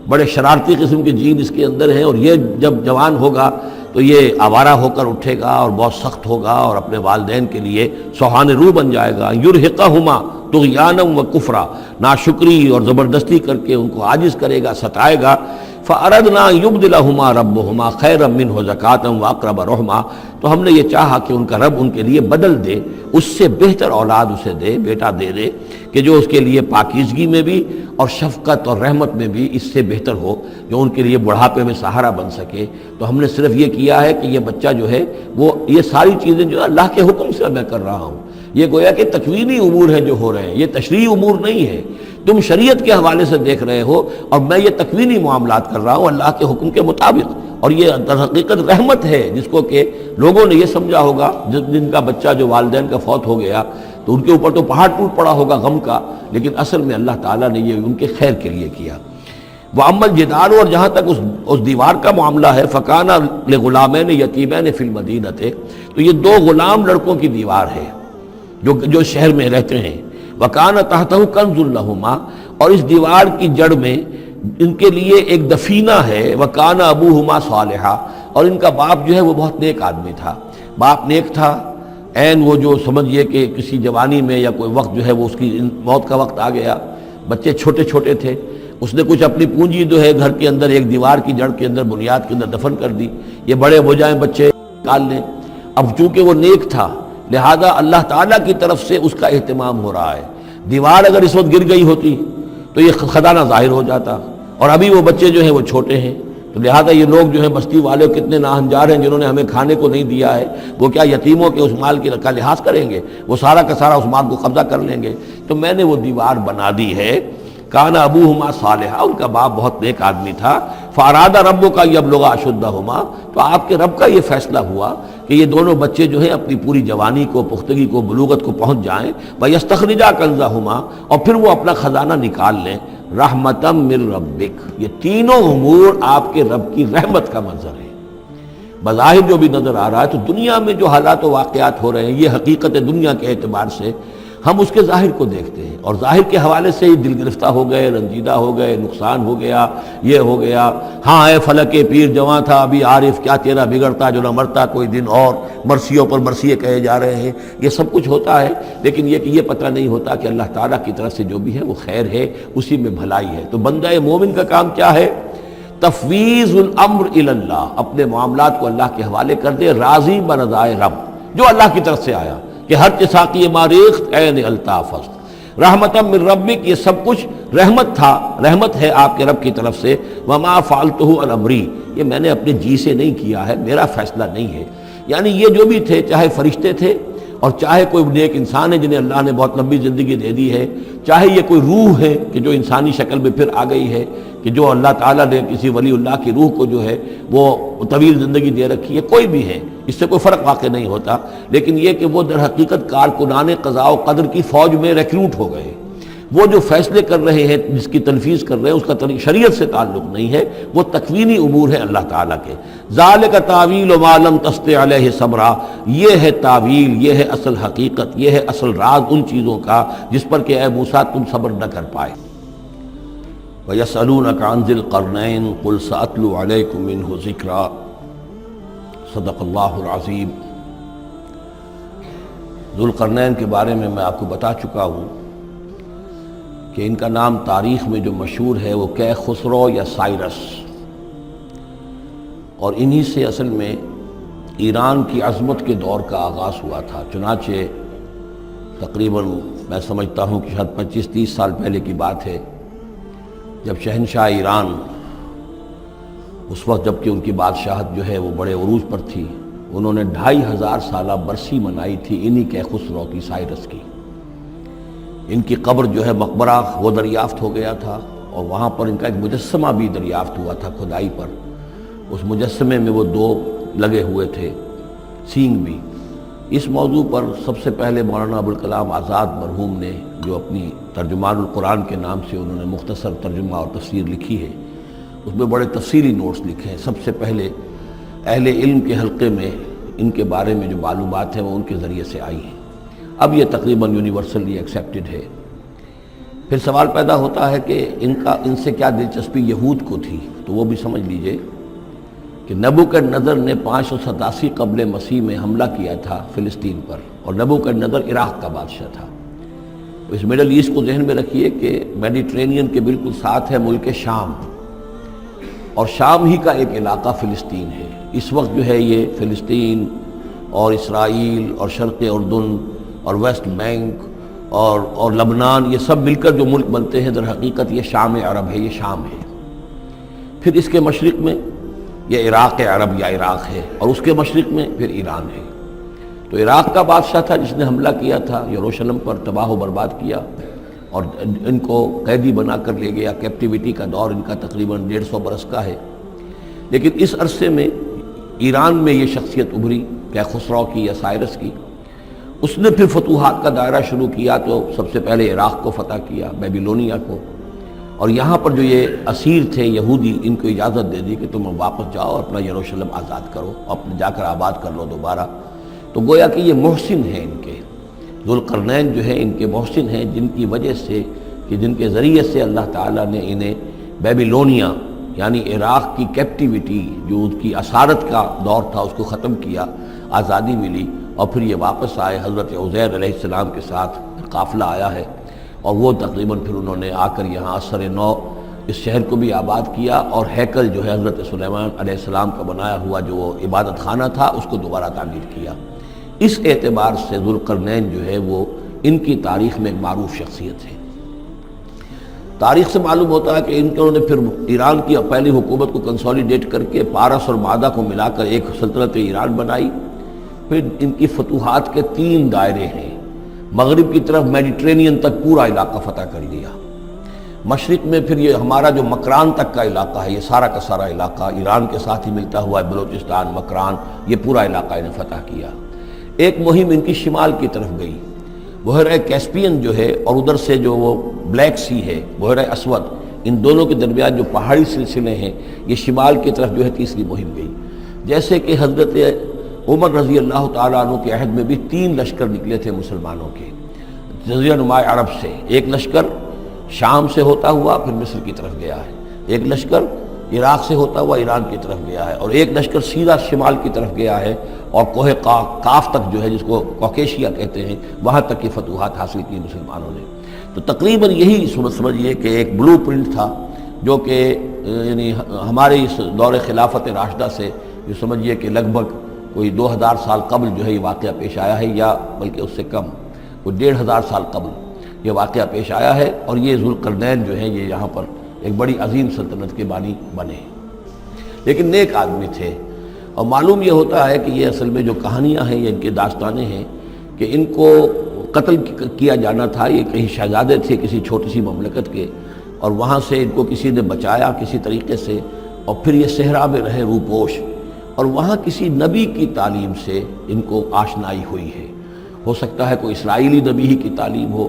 بڑے شرارتی قسم کے جین اس کے اندر ہیں، اور یہ جب جوان ہوگا تو یہ آوارہ ہو کر اٹھے گا اور بہت سخت ہوگا اور اپنے والدین کے لیے سوہان روح بن جائے گا۔ یرہقہما طغیانا و کفرا، ناشکری اور زبردستی کر کے ان کو عاجز کرے گا، ستائے گا۔ فَأَرَدْنَا يُبْدِلَهُمَا رَبُّهُمَا خَيْرًا مِّنْهُ زَكَاةً وَأَقْرَبَ رُحْمًا، تو ہم نے یہ چاہا کہ ان کا رب ان کے لیے بدل دے، اس سے بہتر اولاد اسے دے، بیٹا دے دے کہ جو اس کے لیے پاکیزگی میں بھی اور شفقت اور رحمت میں بھی اس سے بہتر ہو، جو ان کے لیے بڑھاپے میں سہارا بن سکے۔ تو ہم نے صرف یہ کیا ہے کہ یہ بچہ جو ہے وہ یہ ساری چیزیں جو اللہ کے حکم سے میں کر رہا ہوں، یہ گویا کہ تکوینی امور ہیں جو ہو رہے ہیں، یہ تشریعی امور نہیں ہے، تم شریعت کے حوالے سے دیکھ رہے ہو، اور میں یہ تکوینی معاملات کر رہا ہوں اللہ کے حکم کے مطابق۔ اور یہ در حقیقت رحمت ہے، جس کو کہ لوگوں نے یہ سمجھا ہوگا جن کا بچہ جو والدین کا فوت ہو گیا تو ان کے اوپر تو پہاڑ ٹوٹ پڑا ہوگا غم کا، لیکن اصل میں اللہ تعالیٰ نے یہ ان کے خیر کے لیے کیا۔ وَأَمَّا الْجِدَارُ، اور جہاں تک اس دیوار کا معاملہ ہے، فَكَانَ لِغُلَامَيْنِ يَتِيمَيْنِ فِي الْمَدِينَةِ، تو یہ دو غلام لڑکوں کی دیوار ہے جو شہر میں رہتے ہیں۔ وَكَانَ تَحْتَهُ كَنْزٌ لَهُمَا، اور اس دیوار کی جڑ میں ان کے لیے ایک دفینہ ہے۔ وَكَانَ أَبُوهُمَا صَالِحًا، اور ان کا باپ جو ہے وہ بہت نیک آدمی تھا، باپ نیک تھا، عین وہ جو سمجھئے کہ کسی جوانی میں یا کوئی وقت جو ہے وہ اس کی موت کا وقت آ گیا، بچے چھوٹے چھوٹے تھے، اس نے کچھ اپنی پونجی جو ہے گھر کے اندر ایک دیوار کی جڑ کے اندر بنیاد کے اندر دفن کر دی، یہ بڑے ہو جائیں بچے نکال لیں۔ اب چونکہ وہ نیک تھا لہذا اللہ تعالیٰ کی طرف سے اس کا اہتمام ہو رہا ہے۔ دیوار اگر اس وقت گر گئی ہوتی تو یہ خزانہ ظاہر ہو جاتا، اور ابھی وہ بچے جو ہیں وہ چھوٹے ہیں، تو لہذا یہ لوگ جو ہیں بستی والے کتنے ناہنجار ہیں جنہوں نے ہمیں کھانے کو نہیں دیا ہے، وہ کیا یتیموں کے اس مال کا لحاظ کریں گے؟ وہ سارا کا سارا اس مال کو قبضہ کر لیں گے۔ تو میں نے وہ دیوار بنا دی ہے۔ کان ابوہما صالحا، ان کا باپ بہت نیک آدمی تھا۔ فاراد ربک یبلغا اشدہما، تو آپ کے رب کا یہ فیصلہ ہوا کہ یہ دونوں بچے جو ہیں اپنی پوری جوانی کو، پختگی کو، بلوغت کو پہنچ جائیں، ویستخرجا کنزہما، اور پھر وہ اپنا خزانہ نکال لیں۔ رحمتا من ربک، یہ تینوں امور آپ کے رب کی رحمت کا منظر ہے۔ بظاہر جو بھی نظر آ رہا ہے، تو دنیا میں جو حالات و واقعات ہو رہے ہیں یہ حقیقت دنیا کے اعتبار سے ہم اس کے ظاہر کو دیکھتے ہیں، اور ظاہر کے حوالے سے ہی دل گرفتہ ہو گئے، رنجیدہ ہو گئے، نقصان ہو گیا، یہ ہو گیا، ہاں اے فلک پیر جواں تھا ابھی عارف، کیا تیرا بگڑتا جو نہ مرتا کوئی دن اور، مرثیوں پر مرثیے کہے جا رہے ہیں، یہ سب کچھ ہوتا ہے، لیکن یہ کہ یہ پتہ نہیں ہوتا کہ اللہ تعالیٰ کی طرف سے جو بھی ہے وہ خیر ہے، اسی میں بھلائی ہے۔ تو بندہ مومن کا کام کیا ہے؟ تفویض الامر الی اللہ، اپنے معاملات کو اللہ کے حوالے کر دے، راضی برضائے رب، جو اللہ کی طرف سے آیا، کہ ہر چساقی ماریخت عین الطاف است، رحمتا من ربک، یہ سب کچھ رحمت تھا، رحمت ہے آپ کے رب کی طرف سے۔ وما فعلتہ عن امری، یہ میں نے اپنے جی سے نہیں کیا ہے، میرا فیصلہ نہیں ہے۔ یعنی یہ جو بھی تھے، چاہے فرشتے تھے اور چاہے کوئی نیک انسان ہے جنہیں اللہ نے بہت لمبی زندگی دے دی ہے، چاہے یہ کوئی روح ہے کہ جو انسانی شکل میں پھر آ گئی ہے، کہ جو اللہ تعالیٰ نے کسی ولی اللہ کی روح کو جو ہے وہ طویل زندگی دے رکھی ہے، کوئی بھی ہے، اس سے کوئی فرق واقع نہیں ہوتا، لیکن یہ کہ وہ در حقیقت کارکنان قضاء و قدر کی فوج میں ریکروٹ ہو گئے، وہ جو فیصلے کر رہے ہیں، جس کی تنفیذ کر رہے ہیں، اس کا شریعت سے تعلق نہیں ہے، وہ تکوینی امور ہے اللہ تعالیٰ کے۔ ذالک تعویل ما لم تستطع علیہ صبرا، یہ ہے تعویل، یہ ہے اصل حقیقت، یہ ہے اصل راز ان چیزوں کا جس پر کہ اے موسیٰ تم صبر نہ کر پائے۔ وَيَسْأَلُونَكَ عَنْ ذِي الْقَرْنَيْنِ قُلْ سَأَتْلُو عَلَيْكُمْ مِنْهُ ذِكْرًا، صدق اللہ العظیم۔ ذوالقرنین کے بارے میں آپ کو بتا چکا ہوں کہ ان کا نام تاریخ میں جو مشہور ہے وہ کہ خسرو یا سائرس، اور انہی سے اصل میں ایران کی عظمت کے دور کا آغاز ہوا تھا۔ چنانچہ تقریباً میں سمجھتا ہوں کہ شاید 25-30 سال پہلے کی بات ہے، جب شہنشاہ ایران، اس وقت جب کہ ان کی بادشاہت جو ہے وہ بڑے عروج پر تھی، انہوں نے 2500 سالہ برسی منائی تھی انہی کے خسرو کی، سائرس کی۔ ان کی قبر جو ہے مقبرہ وہ دریافت ہو گیا تھا، اور وہاں پر ان کا ایک مجسمہ بھی دریافت ہوا تھا کھدائی پر۔ اس مجسمے میں وہ 2 لگے ہوئے تھے، سینگ بھی۔ اس موضوع پر سب سے پہلے مولانا ابوالکلام آزاد مرحوم نے، جو اپنی ترجمان القرآن کے نام سے انہوں نے مختصر ترجمہ اور تفسیر لکھی ہے، اس میں بڑے تفصیلی نوٹس لکھے ہیں۔ سب سے پہلے اہل علم کے حلقے میں ان کے بارے میں جو معلومات ہیں وہ ان کے ذریعے سے آئی ہیں۔ اب یہ تقریباً یونیورسلی ایکسیپٹڈ ہے۔ پھر سوال پیدا ہوتا ہے کہ ان سے کیا دلچسپی یہود کو تھی، تو وہ بھی سمجھ لیجئے کہ نبوکدنضر نے 587 قبل مسیح میں حملہ کیا تھا فلسطین پر، اور نبوکدنضر عراق کا بادشاہ تھا۔ تو اس مڈل ایسٹ کو ذہن میں رکھیے کہ میڈیٹرینین کے بالکل ساتھ ہے ملک شام، اور شام ہی کا ایک علاقہ فلسطین ہے۔ اس وقت جو ہے یہ فلسطین اور اسرائیل اور شرق اردن اور ویسٹ بینک اور لبنان، یہ سب مل کر جو ملک بنتے ہیں، در حقیقت یہ شام عرب ہے، یہ شام ہے۔ پھر اس کے مشرق میں یہ عراق عرب یا عراق ہے، اور اس کے مشرق میں پھر ایران ہے۔ تو عراق کا بادشاہ تھا جس نے حملہ کیا تھا یروشلم پر، تباہ و برباد کیا، اور ان کو قیدی بنا کر لے گیا۔ کیپٹیویٹی کا دور ان کا تقریباً 150 برس کا ہے۔ لیکن اس عرصے میں ایران میں یہ شخصیت ابھری، کیا خسرو کی یا سائرس کی۔ اس نے پھر فتوحات کا دائرہ شروع کیا، تو سب سے پہلے عراق کو فتح کیا، بیبیلونیا کو، اور یہاں پر جو یہ اسیر تھے یہودی، ان کو اجازت دے دی کہ تم واپس جاؤ، اپنا یروشلم آزاد کرو، اپنے جا کر آباد کر لو دوبارہ۔ تو گویا کہ یہ محسن ہیں ان کے، ذوالقرنین جو ہے ان کے محسن ہیں، جن کی وجہ سے، کہ جن کے ذریعے سے اللہ تعالیٰ نے انہیں بیبیلونیا یعنی عراق کی کیپٹیویٹی، جو ان کی اسارت کا دور تھا، اس کو ختم کیا، آزادی ملی، اور پھر یہ واپس آئے۔ حضرت عزیر علیہ السلام کے ساتھ قافلہ آیا ہے، اور وہ تقریباً پھر انہوں نے آ کر یہاں عصر نو اس شہر کو بھی آباد کیا، اور ہیکل جو ہے حضرت سلیمان علیہ السلام کا بنایا ہوا جو وہ عبادت خانہ تھا، اس کو دوبارہ تعمیر کیا۔ اس اعتبار سے ذوالقرنین جو ہے وہ ان کی تاریخ میں ایک معروف شخصیت ہے۔ تاریخ سے معلوم ہوتا ہے کہ انہوں نے پھر ایران کی پہلی حکومت کو کنسولیڈیٹ کر کے پارس اور مادہ کو ملا کر ایک سلطنت ایران بنائی۔ پھر ان کی فتوحات کے 3 دائرے ہیں۔ مغرب کی طرف میڈیٹرینین تک پورا علاقہ فتح کر لیا۔ مشرق میں پھر یہ ہمارا جو مکران تک کا علاقہ ہے، یہ سارا کا سارا علاقہ ایران کے ساتھ ہی ملتا ہوا ہے، بلوچستان، مکران، یہ پورا علاقہ انہیں فتح کیا۔ ایک مہم ان کی شمال کی طرف گئی، بحیرہ کیسپین جو ہے، اور ادھر سے جو وہ بلیک سی ہے، بحیرہ اسود، ان دونوں کے درمیان جو پہاڑی سلسلے ہیں، یہ شمال کی طرف جو ہے تیسری مہم گئی۔ جیسے کہ حضرت عمر رضی اللہ تعالیٰ عنہ کے عہد میں بھی 3 لشکر نکلے تھے مسلمانوں کے جزیرہ نما عرب سے۔ ایک لشکر شام سے ہوتا ہوا پھر مصر کی طرف گیا ہے، ایک لشکر عراق سے ہوتا ہوا ایران کی طرف گیا ہے، اور ایک لشکر سیدھا شمال کی طرف گیا ہے، اور کوہ کاف تک جو ہے، جس کو کوکیشیا کہتے ہیں، وہاں تک کی فتوحات حاصل کی مسلمانوں نے۔ تو تقریباً یہی سمجھیے کہ ایک بلو پرنٹ تھا، جو کہ یعنی ہمارے اس دور خلافت راشدہ سے جو سمجھیے کہ لگ بھگ کوئی 2000 سال قبل جو ہے یہ واقعہ پیش آیا ہے، یا بلکہ اس سے کم، کوئی 1500 سال قبل یہ واقعہ پیش آیا ہے۔ اور یہ ذوالقرنین جو ہیں یہ یہاں پر ایک بڑی عظیم سلطنت کے بانی بنے، لیکن نیک آدمی تھے۔ اور معلوم یہ ہوتا ہے کہ یہ اصل میں جو کہانیاں ہیں، یہ ان کے داستانیں ہیں کہ ان کو قتل کیا جانا تھا۔ یہ کہیں شہزادے تھے کسی چھوٹی سی مملکت کے، اور وہاں سے ان کو کسی نے بچایا کسی طریقے سے، اور پھر یہ صحرا میں رہے روپوش، اور وہاں کسی نبی کی تعلیم سے ان کو آشنائی ہوئی ہے۔ ہو سکتا ہے کوئی اسرائیلی نبی ہی کی تعلیم ہو،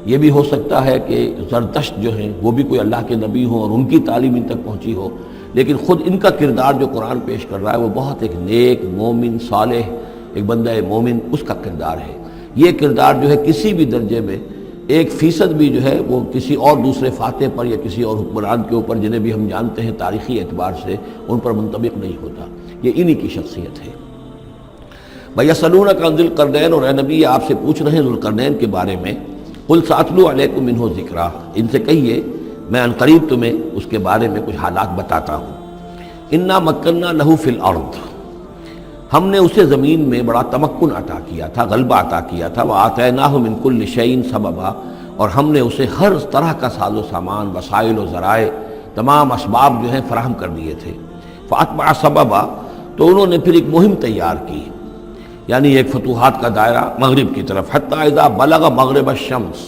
یہ بھی ہو سکتا ہے کہ زرتشت جو ہیں وہ بھی کوئی اللہ کے نبی ہوں اور ان کی تعلیم ان تک پہنچی ہو، لیکن خود ان کا کردار جو قرآن پیش کر رہا ہے وہ بہت ایک نیک، مومن، صالح، ایک بندہ مومن، اس کا کردار ہے۔ یہ کردار جو ہے کسی بھی درجے میں 1% بھی جو ہے وہ کسی اور دوسرے فاتح پر یا کسی اور حکمران کے اوپر، جنہیں بھی ہم جانتے ہیں تاریخی اعتبار سے، ان پر منطبق نہیں ہوتا۔ یہ انہی کی شخصیت ہے۔ وَيَسْأَلُونَكَ عَنِ ذِي الْقَرْنَيْنِ، اور اے نبی آپ سے پوچھ رہے ہیں ذوالقرنین کے بارے میں، قُلْ سَأَتْلُو عَلَيْكُم مِّنْهُ ذِكْرًا، ان سے کہیے میں ان قریب تمہیں اس کے بارے میں کچھ حالات بتاتا ہوں۔ اِنَّا مَكَّنَّا لَهُ فِي الْأَرْضِ، ہم نے اسے زمین میں بڑا تمکن عطا کیا تھا، غلبہ عطا کیا تھا۔ وَآتَيْنَاهُ مِن كُلِّ شَيْءٍ سَبَبًا، اور ہم نے اسے ہر طرح کا ساز و سامان، وسائل و ذرائع، تمام اسباب جو ہیں فراہم کر دیے تھے۔ فَأَتْبَعَ سَبَبًا، تو انہوں نے پھر ایک مہم تیار کی، یعنی ایک فتوحات کا دائرہ مغرب کی طرف، حتی اذا بلغ مغرب الشمس،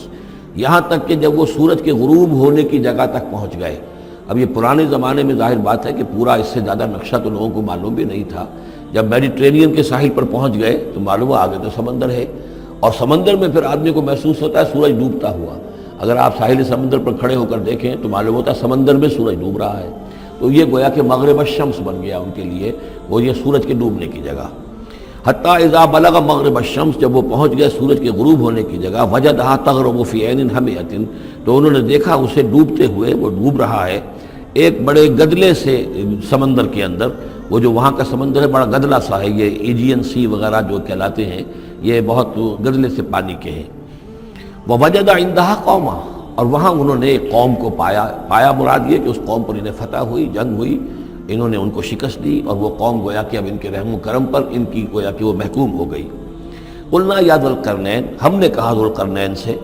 یہاں تک کہ جب وہ سورج کے غروب ہونے کی جگہ تک پہنچ گئے۔ اب یہ پرانے زمانے میں ظاہر بات ہے کہ پورا اس سے زیادہ نقشہ تو لوگوں کو معلوم بھی نہیں تھا۔ جب میڈیٹرینین کے ساحل پر پہنچ گئے تو معلوم ہوا آگے تو سمندر ہے، اور سمندر میں پھر آدمی کو محسوس ہوتا ہے سورج ڈوبتا ہوا۔ اگر آپ ساحل سمندر پر کھڑے ہو کر دیکھیں تو معلوم ہوتا ہے سمندر میں سورج ڈوب رہا ہے۔ تو یہ گویا کہ مغرب الشمس بن گیا ان کے لیے، وہ یہ سورج کے ڈوبنے کی جگہ۔ حتیٰ اذا بلغ مغرب الشمس، جب وہ پہنچ گئے سورج کے غروب ہونے کی جگہ، وجدہا تغرب فی عین حمیۃ، تو انہوں نے دیکھا اسے ڈوبتے ہوئے، وہ ڈوب رہا ہے ایک بڑے گدلے سے سمندر کے اندر۔ وہ جو وہاں کا سمندر ہے بڑا گدلا سا ہے، یہ ایجین سی وغیرہ جو کہلاتے ہیں، یہ بہت گدلے سے پانی کے ہیں۔ ووجد عندہا قوما، اور وہاں انہوں نے ایک قوم کو پایا مراد یہ کہ اس قوم پر انہیں فتح ہوئی، جنگ ہوئی، انہوں نے ان کو شکست دی، اور وہ قوم گویا کہ اب ان کے رحم و کرم پر ان کی گویا کہ وہ محکوم ہو گئی۔ قلنا یا ذوالقرنین، ہم نے کہا ذوالقرنین سے،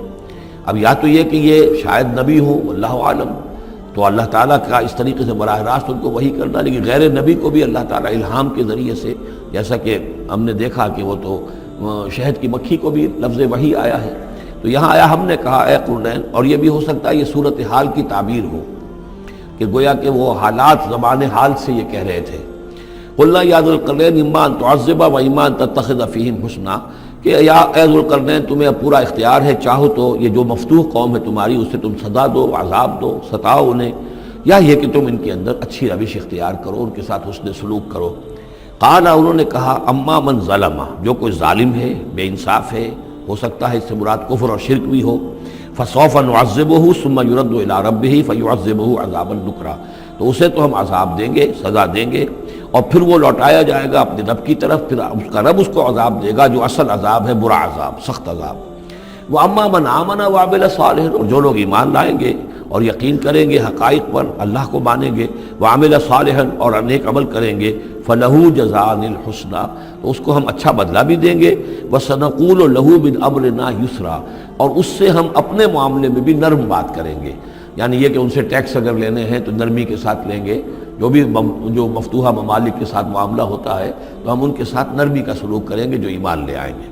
اب یا تو یہ کہ یہ شاید نبی ہوں، واللہ عالم، تو اللہ تعالیٰ کا اس طریقے سے براہ راست ان کو وحی کرنا، لیکن غیر نبی کو بھی اللہ تعالیٰ الہام کے ذریعے سے، جیسا کہ ہم نے دیکھا کہ وہ تو شہد کی مکھی کو بھی لفظ وحی آیا ہے، تو یہاں آیا ہم نے کہا اے قرنین، اور یہ بھی ہو سکتا ہے یہ صورتحال کی تعبیر ہو کہ گویا کہ وہ حالات زبان حال سے یہ کہہ رہے تھے۔ قلنا یا ذوالقرنین اما ان تعذب و اما ان تتخذ فیہم حسنا، کہ یا اے ذوالقرنین تمہیں اب پورا اختیار ہے، چاہو تو یہ جو مفتوح قوم ہے تمہاری اسے تم سزا دو، عذاب دو، ستاؤ انہیں، یا یہ کہ تم ان کے اندر اچھی روش اختیار کرو، ان کے ساتھ حسن سلوک کرو۔ قال، انہوں نے کہا اما من ظلم، جو کوئی ظالم ہے، بے انصاف ہے، ہو سکتا ہے اس سے مراد کفر اور شرک بھی ہو، فسوف نعذبہ ثم یرد الی ربہ فیعذبہ عذابا نکرا، تو اسے تو ہم عذاب دیں گے، سزا دیں گے، اور پھر وہ لوٹایا جائے گا اپنے رب کی طرف، پھر اس کا رب اس کو عذاب دے گا جو اصل عذاب ہے، برا عذاب، سخت عذاب۔ وَأَمَّا مَنْ آمَنَ وَعَمِلَ صَالِحًا، اور جو لوگ ایمان لائیں گے اور یقین کریں گے حقائق پر، اللہ کو مانیں گے، وَعَمِلَ صَالِحًا، اور نیک عمل کریں گے، فَلَهُ جَزَاءً الْحُسْنَى، تو اس کو ہم اچھا بدلہ بھی دیں گے، وَسَنَقُولُ لَهُ مِنْ أَمْرِنَا يُسْرًا، اور اس سے ہم اپنے معاملے میں بھی نرم بات کریں گے، یعنی یہ کہ ان سے ٹیکس اگر لینے ہیں تو نرمی کے ساتھ لیں گے، جو مفتوحہ ممالک کے ساتھ معاملہ ہوتا ہے تو ہم ان کے ساتھ نرمی کا سلوک کریں گے جو ایمان لے آئیں گے۔